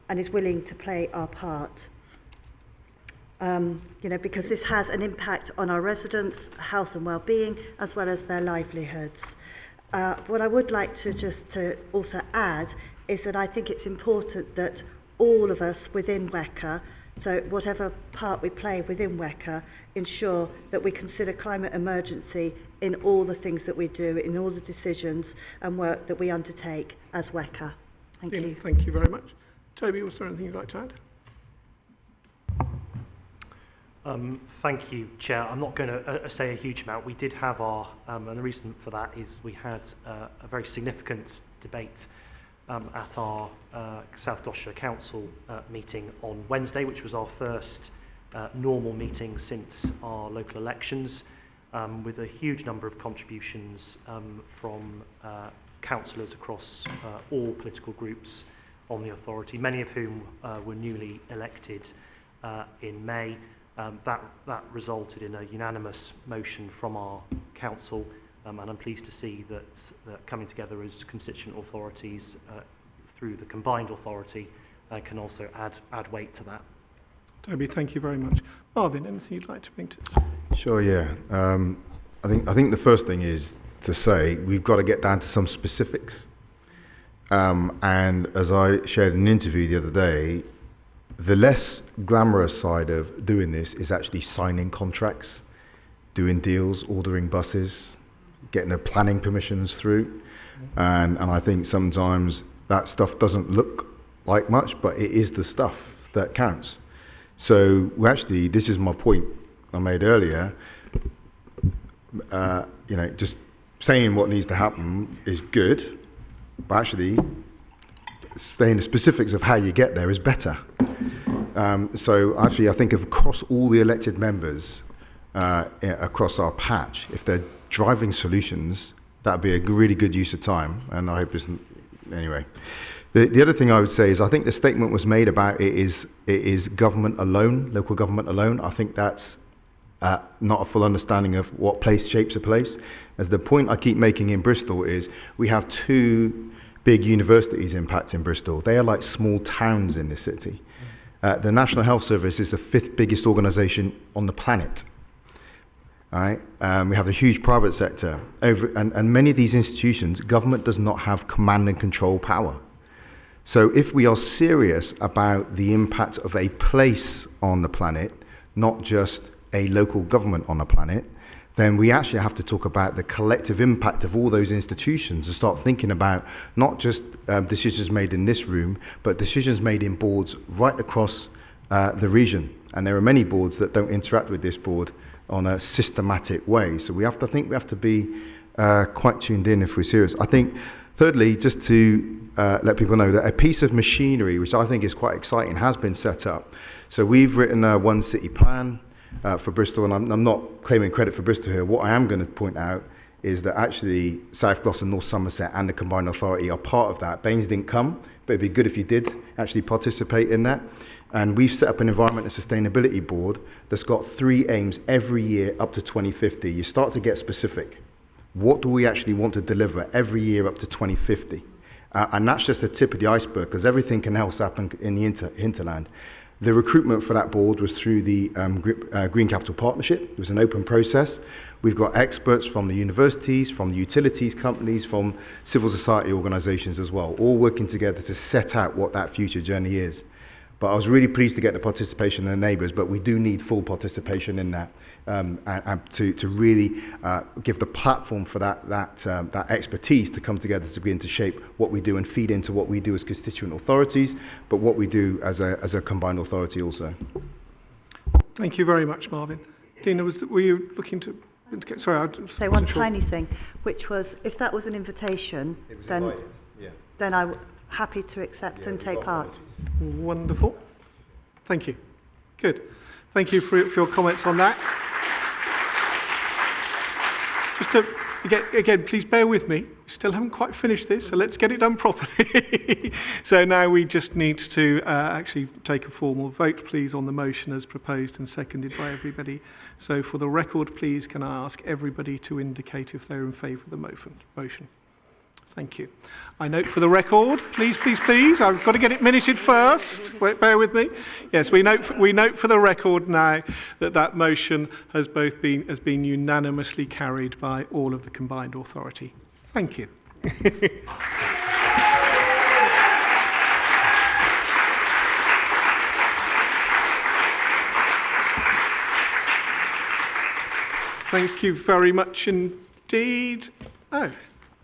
and is willing to play our part. Because this has an impact on our residents' health and well-being, as well as their livelihoods. What I would like to also add is that I think it's important that all of us within WECA, so whatever part we play within WECA, ensure that we consider climate emergency in all the things that we do, in all the decisions and work that we undertake as WECA. Thank you. Thank you very much. Toby, was there anything you'd like to add? Thank you, Chair. I'm not going to say a huge amount. We did have our, and the reason for that is we had a very significant debate at our South Gloucestershire Council meeting on Wednesday, which was our first normal meeting since our local elections, with a huge number of contributions from councillors across all political groups on the authority, many of whom were newly elected in May. That resulted in a unanimous motion from our council, and I'm pleased to see that coming together as constituent authorities through the combined authority can also add weight to that. Toby, thank you very much. Marvin, anything you'd like to bring to this? Sure, yeah. I think the first thing is to say we've got to get down to some specifics. And as I shared in an interview the other day, the less glamorous side of doing this is actually signing contracts, doing deals, ordering buses, getting the planning permissions through. And I think sometimes that stuff doesn't look like much, but it is the stuff that counts. So actually, this is my point I made earlier. Just saying what needs to happen is good, but actually saying the specifics of how you get there is better. So actually, I think across all the elected members across our patch, if they're driving solutions, that'd be a really good use of time. And I hope anyway. The other thing I would say is I think the statement was made about it is government alone, local government alone. I think that's not a full understanding of what place shapes a place. As the point I keep making in Bristol is we have 2 big universities impacting Bristol. They are like small towns in this city. The National Health Service is the 5th biggest organisation on the planet. Right? We have a huge private sector. And many of these institutions, government does not have command and control power. So if we are serious about the impact of a place on the planet, not just a local government on the planet, then we actually have to talk about the collective impact of all those institutions and start thinking about not just decisions made in this room, but decisions made in boards right across the region. And there are many boards that don't interact with this board on a systematic way. So we have to be quite tuned in if we're serious. I think, thirdly, just to let people know that a piece of machinery, which I think is quite exciting, has been set up. So we've written a one city plan for Bristol, and I'm not claiming credit for Bristol here. What I am going to point out is that actually South Gloucester, North Somerset and the Combined Authority are part of that. Baines didn't come, but it'd be good if you did actually participate in that. And we've set up an Environment and Sustainability Board that's got 3 aims every year up to 2050. You start to get specific. What do we actually want to deliver every year up to 2050? And that's just the tip of the iceberg, because everything can else happen in the hinterland. The recruitment for that board was through the Green Capital Partnership. It was an open process. We've got experts from the universities, from the utilities companies, from civil society organisations as well, all working together to set out what that future journey is. But I was really pleased to get the participation of the neighbours, but we do need full participation in that, and to really give the platform for that expertise to come together to begin to shape what we do and feed into what we do as constituent authorities, but what we do as a combined authority also. Thank you very much, Marvin. Dina, were you looking to... Sorry, I say one tiny thing, which was, if that was an invitation, then I'm happy to accept and take part. Wonderful. Thank you. Good. Thank you for your comments on that. Just to, again, please bear with me. We still haven't quite finished this, so let's get it done properly. So now we just need to actually take a formal vote, please, on the motion as proposed and seconded by everybody. So for the record, please, can I ask everybody to indicate if they're in favour of the motion? Thank you. I note for the record, please, I've got to get it minuted first. Bear with me. Yes, we note for the record now that motion has been unanimously carried by all of the combined authority. Thank you. Thank you very much indeed. Oh.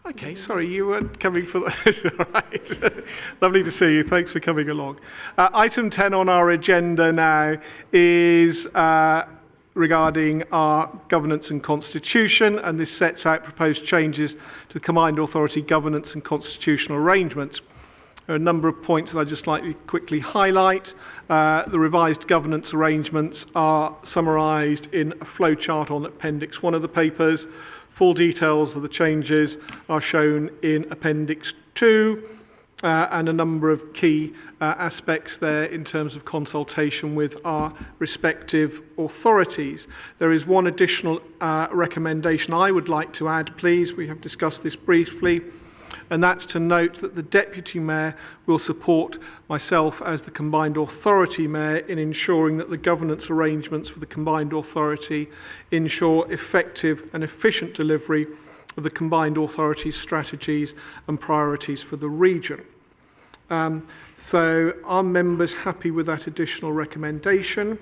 Okay, sorry, you weren't coming for that. All right. Lovely to see you. Thanks for coming along. Item 10 on our agenda now is regarding our governance and constitution, and this sets out proposed changes to the Combined Authority governance and constitutional arrangements. There are a number of points that I'd just like to quickly highlight. The revised governance arrangements are summarised in a flowchart on Appendix 1 of the papers. Full details of the changes are shown in Appendix 2, and a number of key aspects there in terms of consultation with our respective authorities. There is one additional recommendation I would like to add, please. We have discussed this briefly, and that's to note that the Deputy Mayor will support myself as the Combined Authority Mayor in ensuring that the governance arrangements for the Combined Authority ensure effective and efficient delivery of the Combined Authority's strategies and priorities for the region. So are members happy with that additional recommendation?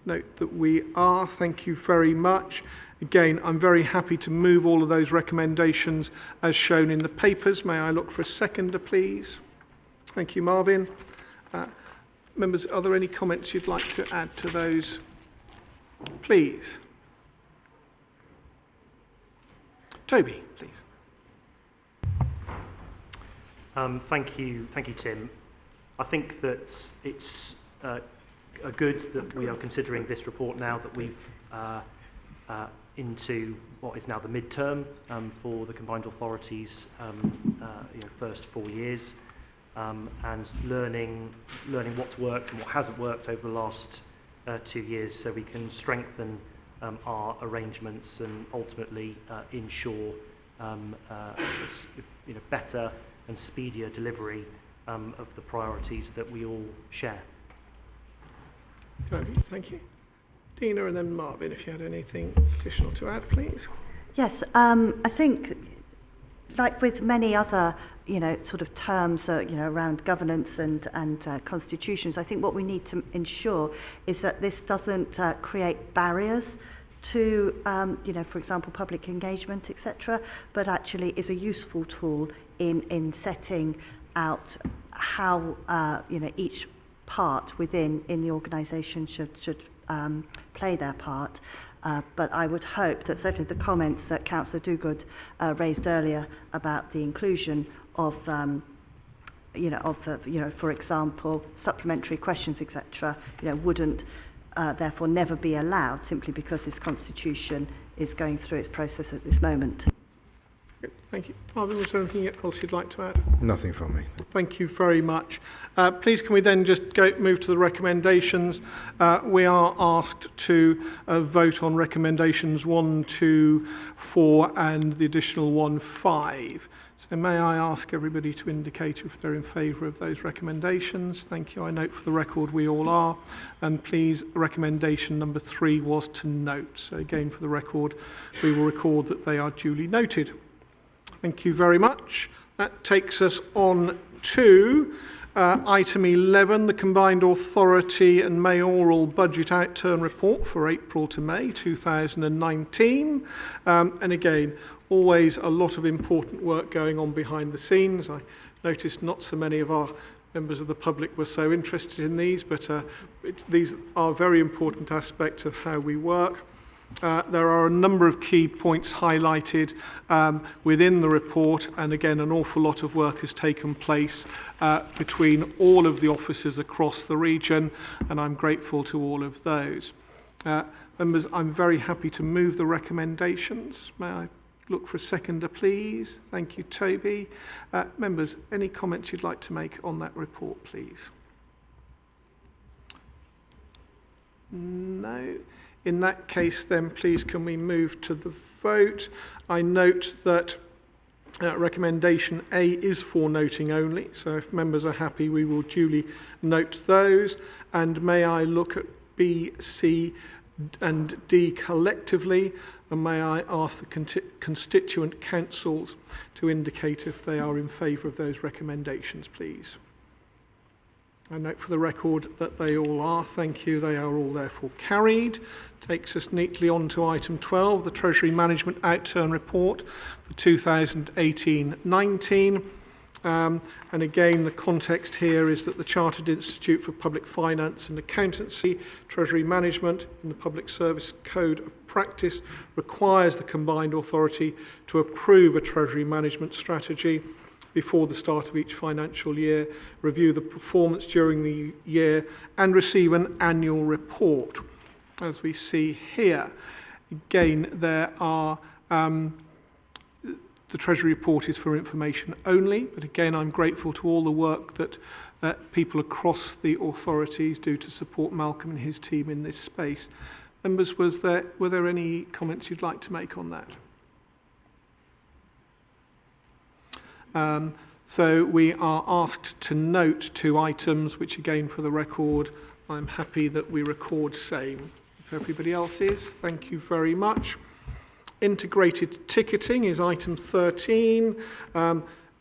Note that we are. Thank you very much. Again, I'm very happy to move all of those recommendations as shown in the papers. May I look for a seconder, please? Thank you, Marvin. Members, are there any comments you'd like to add to those? Please. Toby, please. Thank you, Tim. I think that it's good that we are considering this report now that we've into what is now the midterm for the Combined Authority's first 4 years, and learning what's worked and what hasn't worked over the last 2 years, so we can strengthen our arrangements and ultimately ensure better and speedier delivery of the priorities that we all share. Thank you. Dina, and then Marvin, if you had anything additional to add, please. Yes, I think, like with many other, sort of terms, around governance and constitutions, I think what we need to ensure is that this doesn't create barriers to, for example, public engagement, etc., but actually is a useful tool in setting out how, each part in the organisation should play their part. But I would hope that certainly the comments that Councillor Dogood raised earlier about the inclusion of, for example, supplementary questions, etc., wouldn't therefore never be allowed simply because this constitution is going through its process at this moment. Thank you. Marvin, was there anything else you'd like to add? Nothing from me. Thank you very much. Please can we then just move to the recommendations. We are asked to vote on recommendations 1, 2, 4 and the additional 1, 5. So may I ask everybody to indicate if they're in favour of those recommendations. Thank you. I note for the record we all are. And please, recommendation number 3 was to note. So again, for the record, we will record that they are duly noted. Thank you very much. That takes us on to item 11, the Combined Authority and Mayoral Budget Outturn Report for April to May 2019. And again, always a lot of important work going on behind the scenes. I noticed not so many of our members of the public were so interested in these, but these are very important aspects of how we work. There are a number of key points highlighted within the report, and again an awful lot of work has taken place between all of the offices across the region, and I'm grateful to all of those. Members, I'm very happy to move the recommendations. May I look for a seconder, please? Thank you, Toby. Members, any comments you'd like to make on that report, please? No. In that case, then, please, can we move to the vote? I note that recommendation A is for noting only, so if members are happy, we will duly note those. And may I look at B, C, and D collectively, and may I ask the constituent councils to indicate if they are in favour of those recommendations, please. I note for the record that they all are. Thank you. They are all therefore carried. Takes us neatly on to item 12, the Treasury Management Outturn Report for 2018-19. And again, the context here is that the Chartered Institute for Public Finance and Accountancy, Treasury Management in the Public Service Code of Practice requires the Combined Authority to approve a Treasury Management strategy before the start of each financial year, review the performance during the year, and receive an annual report. As we see here, again, there are the Treasury report is for information only, but again, I'm grateful to all the work that people across the authorities do to support Malcolm and his team in this space. Members, were there any comments you'd like to make on that? So we are asked to note 2 items, which again, for the record, I'm happy that we record same. If everybody else is, thank you very much. Integrated ticketing is item 13.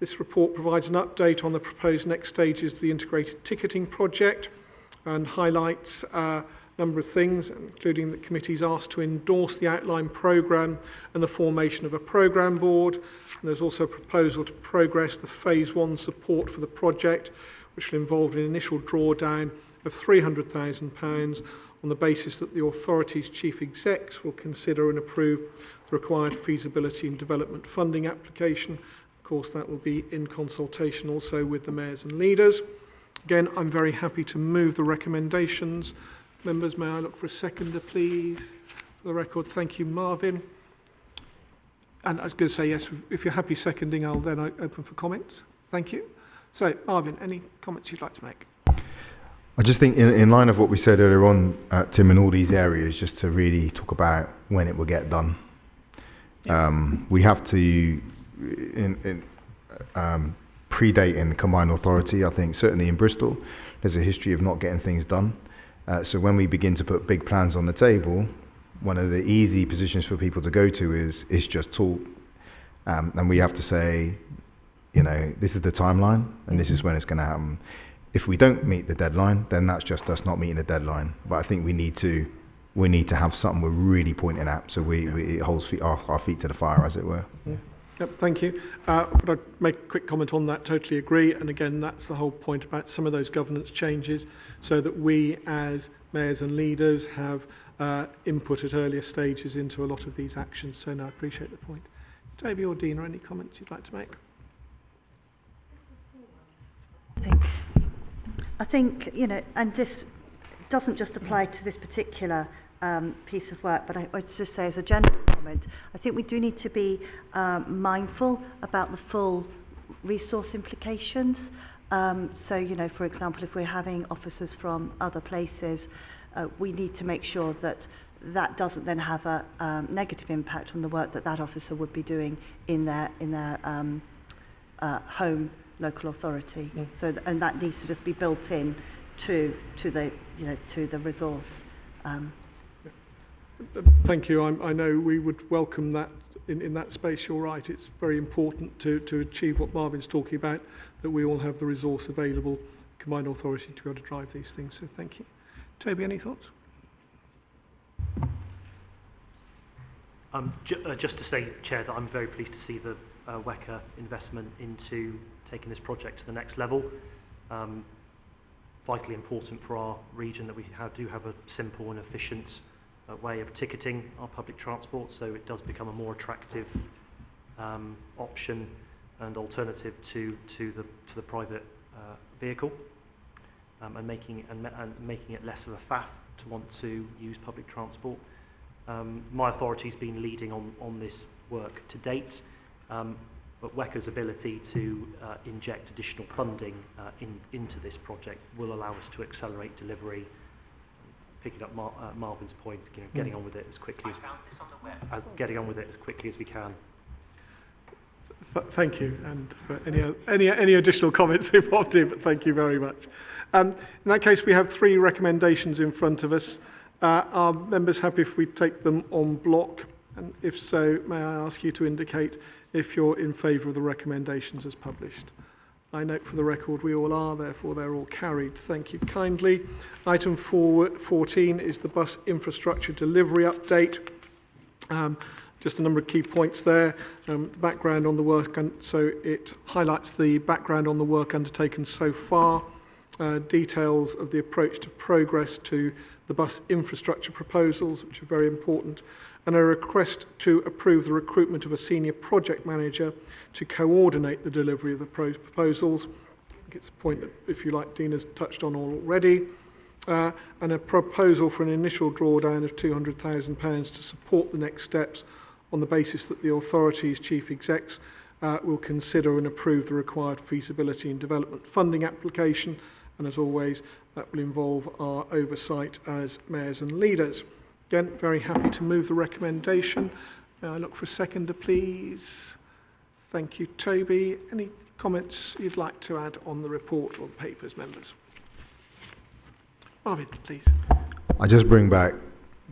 This report provides an update on the proposed next stages of the integrated ticketing project and highlights a number of things, including the committee's asked to endorse the outline programme and the formation of a programme board. And there's also a proposal to progress the phase 1 support for the project, which will involve an initial drawdown of £300,000 on the basis that the authority's chief execs will consider and approve the required feasibility and development funding application. Of course, that will be in consultation also with the mayors and leaders. Again, I'm very happy to move the recommendations. Members, may I look for a seconder, please? For the record, thank you, Marvin. And I was going to say, yes, if you're happy seconding, I'll then open for comments. Thank you. So, Marvin, any comments you'd like to make? I just think in line of what we said earlier on, Tim, in all these areas, just to really talk about when it will get done. We have to, predating the Combined Authority, I think certainly in Bristol, there's a history of not getting things done. So when we begin to put big plans on the table, one of the easy positions for people to go to is just talk. And we have to say, this is the timeline and this is when it's going to happen. If we don't meet the deadline, then that's just us not meeting the deadline. But I think we need to have something we're really pointing at, so it holds our feet to the fire, as it were. Yeah. Yep, thank you. But I'd make a quick comment on that, totally agree. And again, that's the whole point about some of those governance changes so that we as mayors and leaders have input at earlier stages into a lot of these actions. So no, I appreciate the point. Toby or Dina, any comments you'd like to make? I think, you know, and this doesn't just apply to this particular piece of work, but I would just say as a general comment, I think we do need to be mindful about the full resource implications. So, you know, for example, if we're having officers from other places, we need to make sure that that doesn't then have a negative impact on the work that that officer would be doing in their home local authority. Yeah. So, and that needs to just be built in to the, you know, to the resource. Thank you. I know we would welcome that in that space. You're right. It's very important to achieve what Marvin's talking about, that we all have the resource available, combined authority, to be able to drive these things. So thank you. Toby, any thoughts? Just to say, Chair, that I'm very pleased to see the WECA investment into taking this project to the next level. Vitally important for our region that we do have a simple and efficient way of ticketing our public transport, so it does become a more attractive option and alternative to the private vehicle, and making it less of a faff to want to use public transport. My authority's been leading on this work to date, but WECA's ability to inject additional funding into this project will allow us to accelerate delivery. Picking up Marvin's point, you know, getting on with it as quickly as we can. Thank you, and for any additional comments who popped in, but thank you very much. In that case, we have 3 recommendations in front of us. Are members happy if we take them en bloc? And if so, may I ask you to indicate if you're in favour of the recommendations as published? I note for the record we all are, therefore they're all carried. Thank you kindly. Item 14 is the bus infrastructure delivery update. Just a number of key points there. The background on the work, and so it highlights the background on the work undertaken so far, details of the approach to progress to the bus infrastructure proposals, which are very important, and a request to approve the recruitment of a senior project manager to coordinate the delivery of the proposals. I think it's a point that, if you like, Dina's touched on already. And a proposal for an initial drawdown of £200,000 to support the next steps on the basis that the authority's chief execs will consider and approve the required feasibility and development funding application. And as always, that will involve our oversight as mayors and leaders. Again, very happy to move the recommendation. May I look for a seconder, please? Thank you, Toby. Any comments you'd like to add on the report or the papers, members? Marvin, please. I just bring back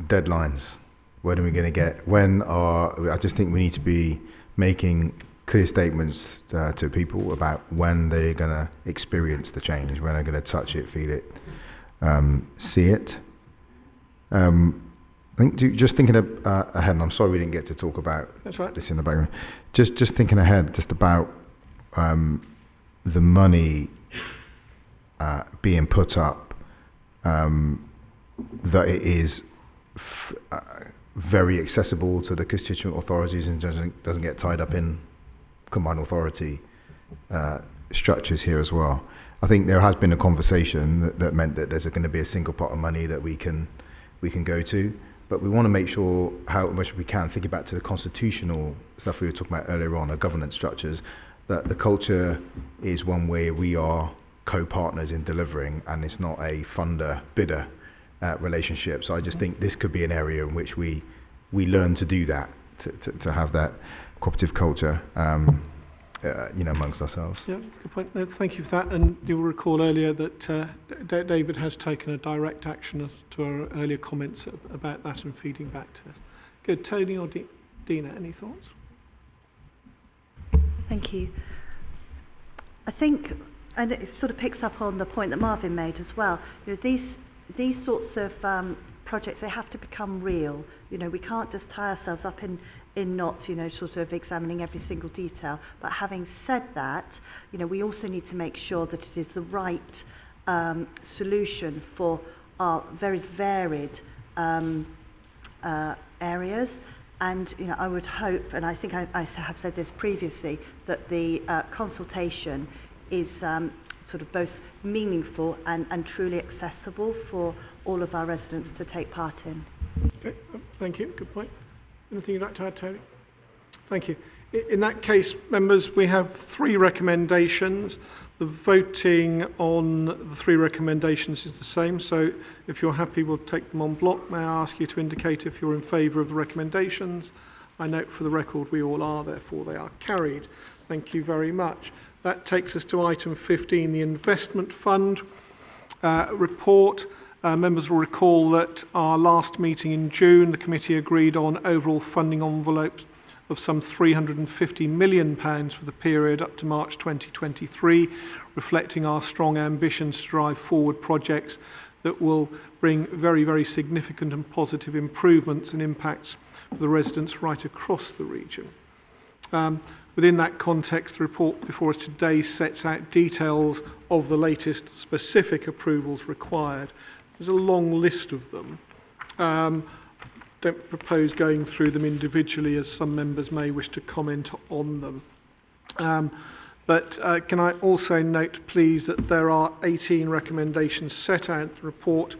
deadlines. When are we going to get? I just think we need to be making clear statements to people about when they're going to experience the change, when they're going to touch it, feel it, see it. I think just thinking ahead, and I'm sorry we didn't get to talk about this in the background. Just thinking ahead, just about the money being put up, that it is very accessible to the constituent authorities and doesn't get tied up in combined authority structures here as well. I think there has been a conversation that meant that there's going to be a single pot of money that we can go to. But we want to make sure how much we can think about to the constitutional stuff we were talking about earlier on, our governance structures, that the culture is one where we are co-partners in delivering, and it's not a funder-bidder relationship. So I just think this could be an area in which we learn to do that, to have that cooperative culture, amongst ourselves. Yeah, good point. No, thank you for that. And you'll recall earlier that David has taken a direct action to our earlier comments about that and feeding back to us. Good. Tony or Dina, any thoughts? Thank you. I think, and it sort of picks up on the point that Marvin made as well, you know, these sorts of projects, they have to become real. You know, we can't just tie ourselves up in in knots, you know, sort of examining every single detail. But having said that, you know, we also need to make sure that it is the right solution for our very varied areas. And, you know, I would hope, and I think I have said this previously, that the consultation is sort of both meaningful and truly accessible for all of our residents to take part in. Okay, thank you. Good point. Anything you'd like to add, Tony? Thank you. In that case, members, we have 3 recommendations. The voting on the 3 recommendations is the same, so if you're happy, we'll take them en bloc. May I ask you to indicate if you're in favour of the recommendations? I note for the record we all are, therefore they are carried. Thank you very much. That takes us to item 15, the Investment Fund report. Members will recall that our last meeting in June, the committee agreed on overall funding envelopes of some £350 million for the period up to March 2023, reflecting our strong ambitions to drive forward projects that will bring very, very significant and positive improvements and impacts for the residents right across the region. Within that context, the report before us today sets out details of the latest specific approvals required. There's a long list of them. Don't propose going through them individually, as some members may wish to comment on them. But can I also note, please, that there are 18 recommendations set out in the report,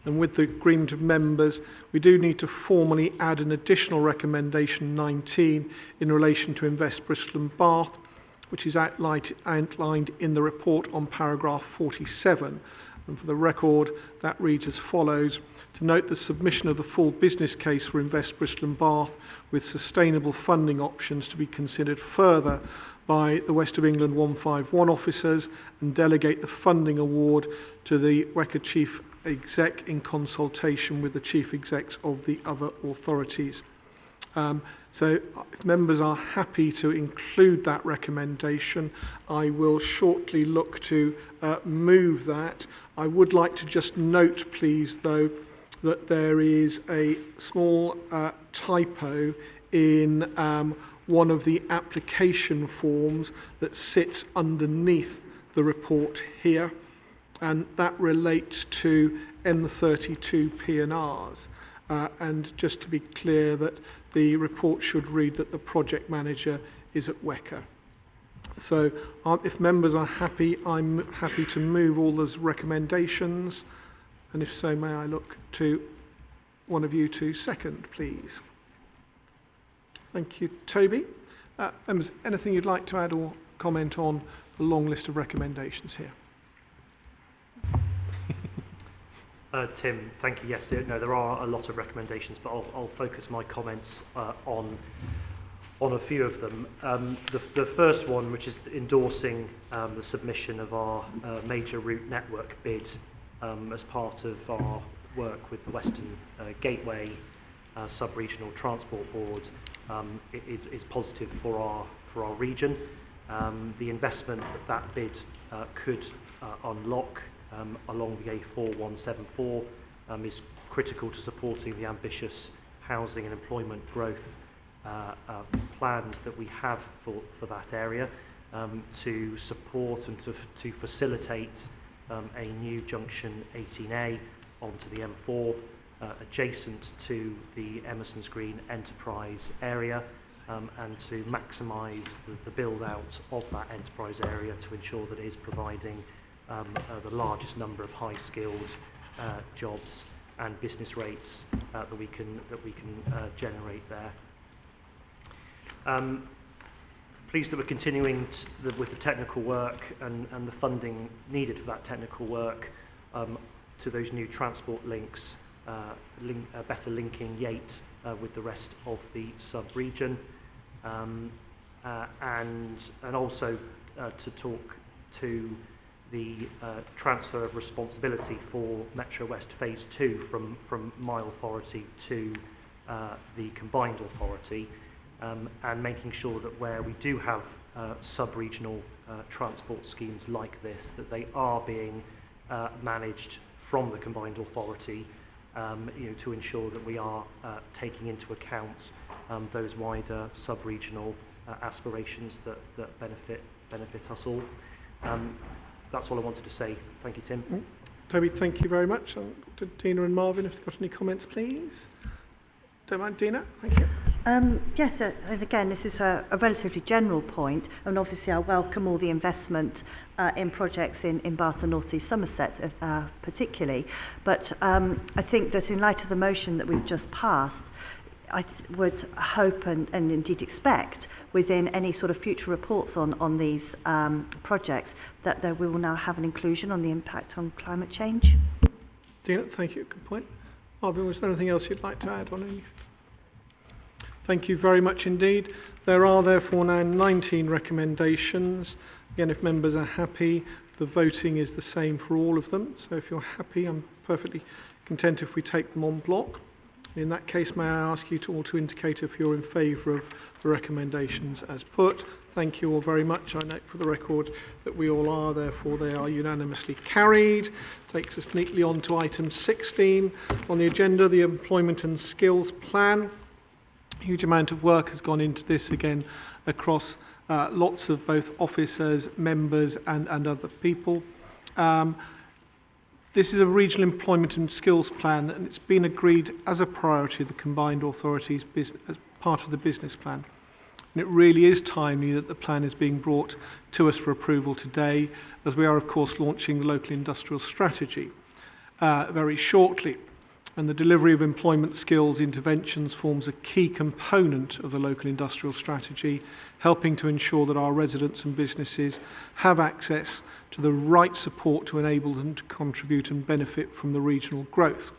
and with the agreement of members, we do need to formally add an additional recommendation 19 in relation to Invest Bristol and Bath, which is outlined in the report on paragraph 47. And for the record, that reads as follows: to note the submission of the full business case for Invest Bristol and Bath with sustainable funding options to be considered further by the West of England 151 officers, and delegate the funding award to the WECA Chief Exec in consultation with the Chief Execs of the other authorities. So if members are happy to include that recommendation, I will shortly look to move that. I would like to just note, please, though, that there is a small typo in one of the application forms that sits underneath the report here, and that relates to M32 P&Rs. And just to be clear, that the report should read that the project manager is at WECA. So if members are happy, I'm happy to move all those recommendations. And if so, may I look to one of you to second, please? Thank you, Toby. Members, anything you'd like to add or comment on the long list of recommendations here? Tim, thank you. Yes, there are a lot of recommendations, but I'll focus my comments on a few of them. The first one, which is endorsing the submission of our major route network bid as part of our work with the Western Gateway Sub-Regional Transport Board, is positive for our region. The investment that bid could unlock along the A4174 is critical to supporting the ambitious housing and employment growth plans that we have for that area, to support and to facilitate a new junction 18A onto the M4 adjacent to the Emerson's Green enterprise area, and to maximise the build out of that enterprise area to ensure that it is providing the largest number of high-skilled jobs and business rates that we can generate there. Pleased that we're continuing with the technical work and the funding needed for that technical work to those new transport links, better linking Yate with the rest of the sub-region, and also to talk to the transfer of responsibility for Metro West Phase 2 from my authority to the combined authority, and making sure that where we do have sub-regional transport schemes like this, that they are being managed from the combined authority to ensure that we are taking into account those wider sub-regional aspirations that benefit us all. That's all I wanted to say. Thank you, Tim. Toby, thank you very much. To Dina and Marvin, if they've got any comments, please. Don't mind, Dina. Thank you. Yes, and again, this is a relatively general point, and obviously I welcome all the investment in projects in Bath and North East Somerset particularly, but I think that in light of the motion that we've just passed, I would hope and indeed expect within any sort of future reports on these projects that we will now have an inclusion on the impact on climate change. Dina, thank you. Good point. Marvin, was there anything else you'd like to add on any? Thank you very much indeed. There are therefore now 19 recommendations. Again, if members are happy, the voting is the same for all of them. So if you're happy, I'm perfectly content if we take them en bloc. In that case, may I ask you all to indicate if you're in favour of the recommendations as put. Thank you all very much. I note for the record that we all are, therefore they are unanimously carried. Takes us neatly on to item 16 on the agenda, the Employment and Skills Plan. A huge amount of work has gone into this again across lots of both officers, members and other people. This is a regional employment and skills plan, and it's been agreed as a priority of the combined authorities business, as part of the business plan. And it really is timely that the plan is being brought to us for approval today, as we are of course launching the local industrial strategy very shortly. And the delivery of employment skills interventions forms a key component of the local industrial strategy, helping to ensure that our residents and businesses have access to the right support to enable them to contribute and benefit from the regional growth.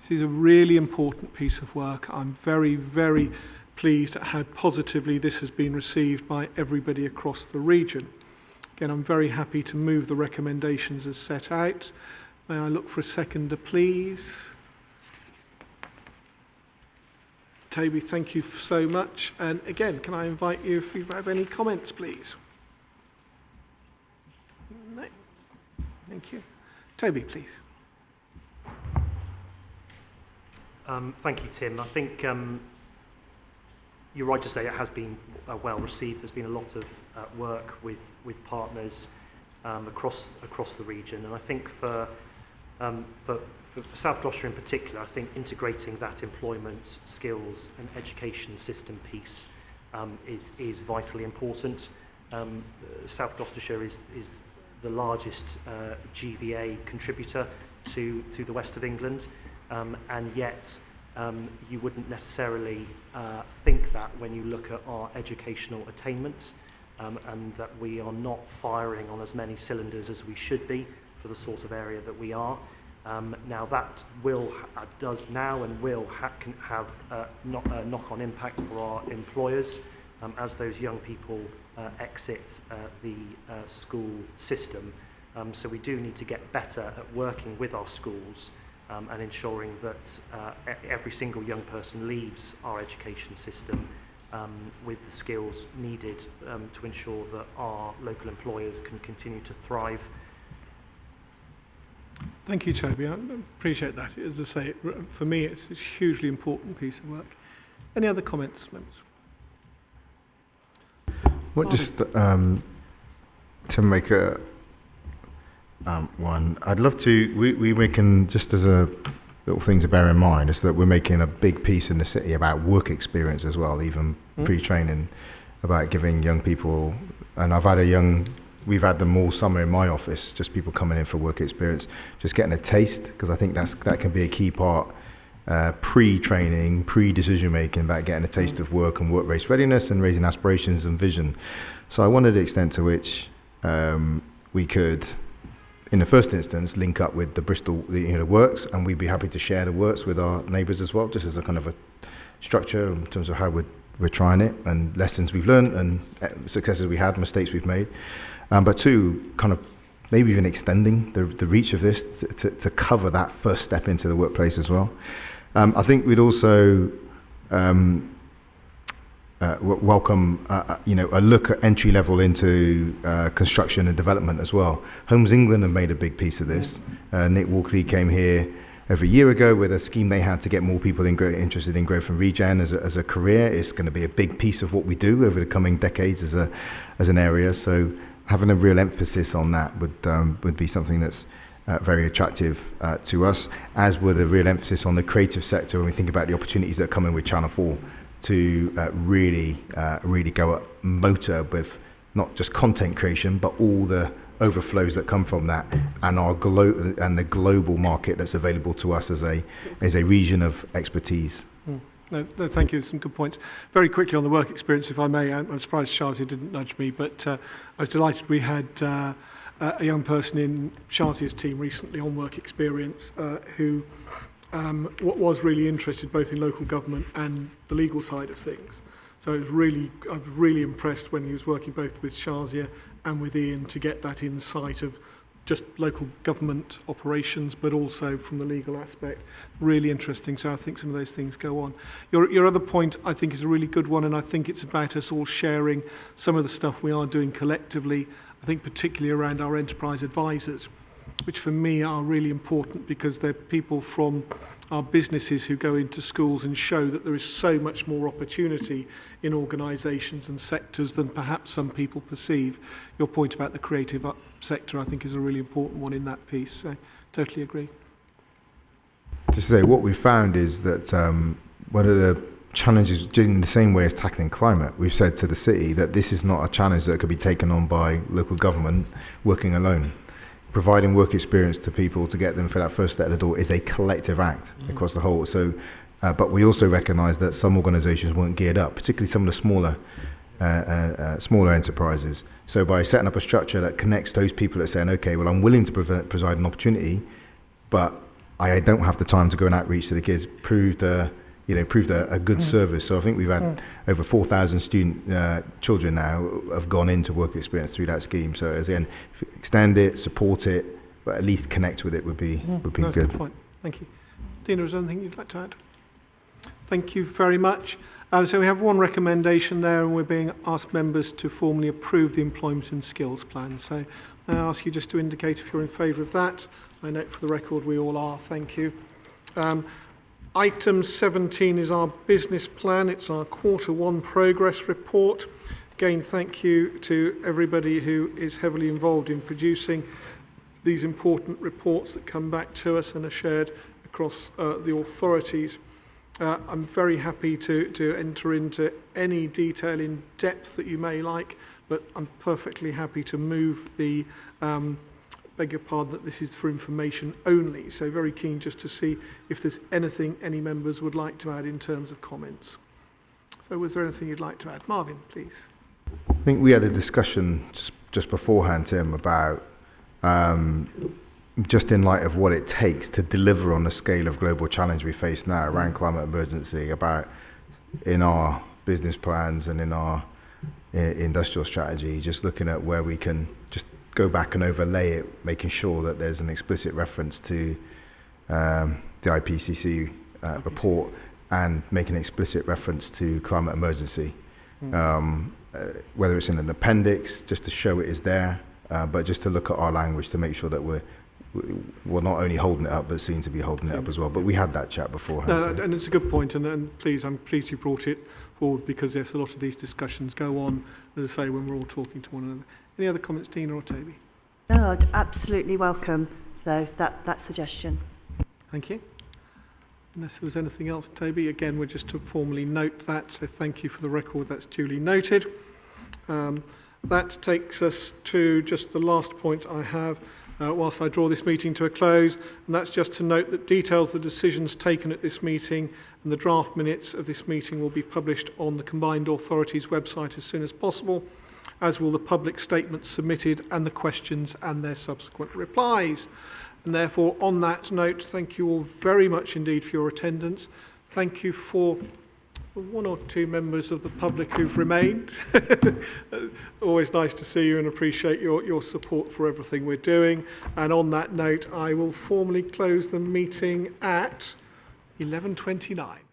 This is a really important piece of work. I'm very, very pleased at how positively this has been received by everybody across the region. Again, I'm very happy to move the recommendations as set out. May I look for a seconder, please? Toby, thank you so much. And again, can I invite you if you have any comments, please? No. Thank you. Toby, please. Thank you, Tim. I think you're right to say it has been well received. There's been a lot of work with partners across the region, and I think for South Gloucestershire in particular, I think integrating that employment, skills and education system piece is vitally important. South Gloucestershire is the largest GVA contributor to the west of England, and yet you wouldn't necessarily think that when you look at our educational attainment, and that we are not firing on as many cylinders as we should be for the sort of area that we are. Now that does now and will can have a knock-on impact for our employers as those young people exit the school system. So we do need to get better at working with our schools and ensuring that every single young person leaves our education system with the skills needed to ensure that our local employers can continue to thrive. Thank you, Toby. I appreciate that. As I say, for me, it's a hugely important piece of work. Any other comments, members? Well, just to make a one, I'd love to. We're making, just as a little thing to bear in mind, is that we're making a big piece in the city about work experience as well, even pre-training, about giving young people. And we've had them all summer in my office, just people coming in for work experience, just getting a taste, because I think that can be a key part, pre-training, pre-decision making, about getting a taste of work and work-based readiness and raising aspirations and vision. So I wondered the extent to which we could, in the first instance, link up with the Bristol works, and we'd be happy to share the works with our neighbours as well, just as a kind of a structure in terms of how we're trying it, and lessons we've learned, and successes we had, mistakes we've made. But two, kind of maybe even extending the reach of this to cover that first step into the workplace as well. I think we'd also welcome a look at entry level into construction and development as well. Homes England have made a big piece of this. Nick Walkley came here over a year ago with a scheme they had to get more people interested in growth and regen as a career. It's going to be a big piece of what we do over the coming decades as an area. So having a real emphasis on that would be something that's very attractive to us, as would a real emphasis on the creative sector when we think about the opportunities that are coming with Channel 4 to really go at motor with not just content creation, but all the overflows that come from that, and and the global market that's available to us as a region of expertise. No, thank you. Some good points. Very quickly on the work experience, if I may. I'm surprised Shazia didn't nudge me, but I was delighted we had a young person in Shazia's team recently on work experience who was really interested both in local government and the legal side of things. So I was really impressed when he was working both with Shazia and with Ian to get that insight of just local government operations, but also from the legal aspect. Really interesting. So I think some of those things go on. Your other point, I think, is a really good one, and I think it's about us all sharing some of the stuff we are doing collectively. I think particularly around our enterprise advisors, which for me are really important because they're people from our businesses who go into schools and show that there is so much more opportunity in organisations and sectors than perhaps some people perceive. Your point about the creative sector, I think, is a really important one in that piece. So totally agree. Just to say, what we found is that one of the challenges, in the same way as tackling climate, we've said to the city that this is not a challenge that could be taken on by local government working alone. Providing work experience to people to get them for that first step at the door is a collective act across the whole. So, but we also recognise that some organisations weren't geared up, particularly some of the smaller enterprises. So by setting up a structure that connects those people that are saying, okay, well, I'm willing to provide an opportunity, but I don't have the time to go and outreach to the kids, proved a good service. So I think we've had over 4,000 children now have gone into work experience through that scheme. So again, extend it, support it, but at least connect with it would be That's good. a good point. Thank you. Dina, is there anything you'd like to add? Thank you very much. So we have one recommendation there, and we're being asked members to formally approve the employment and skills plan. So I ask you just to indicate if you're in favour of that. I note for the record we all are. Thank you. Item 17 is our business plan. It's our Q1 progress report. Again, thank you to everybody who is heavily involved in producing these important reports that come back to us and are shared across the authorities. I'm very happy to enter into any detail in depth that you may like, but I'm perfectly happy to move the beg your pardon, that this is for information only. So very keen just to see if there's anything any members would like to add in terms of comments. So was there anything you'd like to add? Marvin, please. I think we had a discussion just beforehand, Tim, about just in light of what it takes to deliver on the scale of global challenge we face now around climate emergency, about in our business plans and in our industrial strategy, just looking at where we can just go back and overlay it, making sure that there's an explicit reference to the IPCC report and making an explicit reference to climate emergency. Whether it's in an appendix, just to show it is there, but just to look at our language to make sure that we're not only holding it up, but seem to be holding it up as well. But we had that chat beforehand. No, and it's a good point, and please, I'm pleased you brought it forward, because yes, a lot of these discussions go on, as I say, when we're all talking to one another. Any other comments, Dina or Toby? No, I'd absolutely welcome that suggestion. Thank you. Unless there was anything else, Toby, again, we're just to formally note that, so thank you for the record, that's duly noted. That takes us to just the last point I have, whilst I draw this meeting to a close, and that's just to note that details of the decisions taken at this meeting and the draft minutes of this meeting will be published on the Combined Authorities website as soon as possible, as will the public statements submitted and the questions and their subsequent replies. And therefore, on that note, thank you all very much indeed for your attendance. Thank you for one or two members of the public who've remained. Always nice to see you and appreciate your support for everything we're doing. And on that note, I will formally close the meeting at 11:29.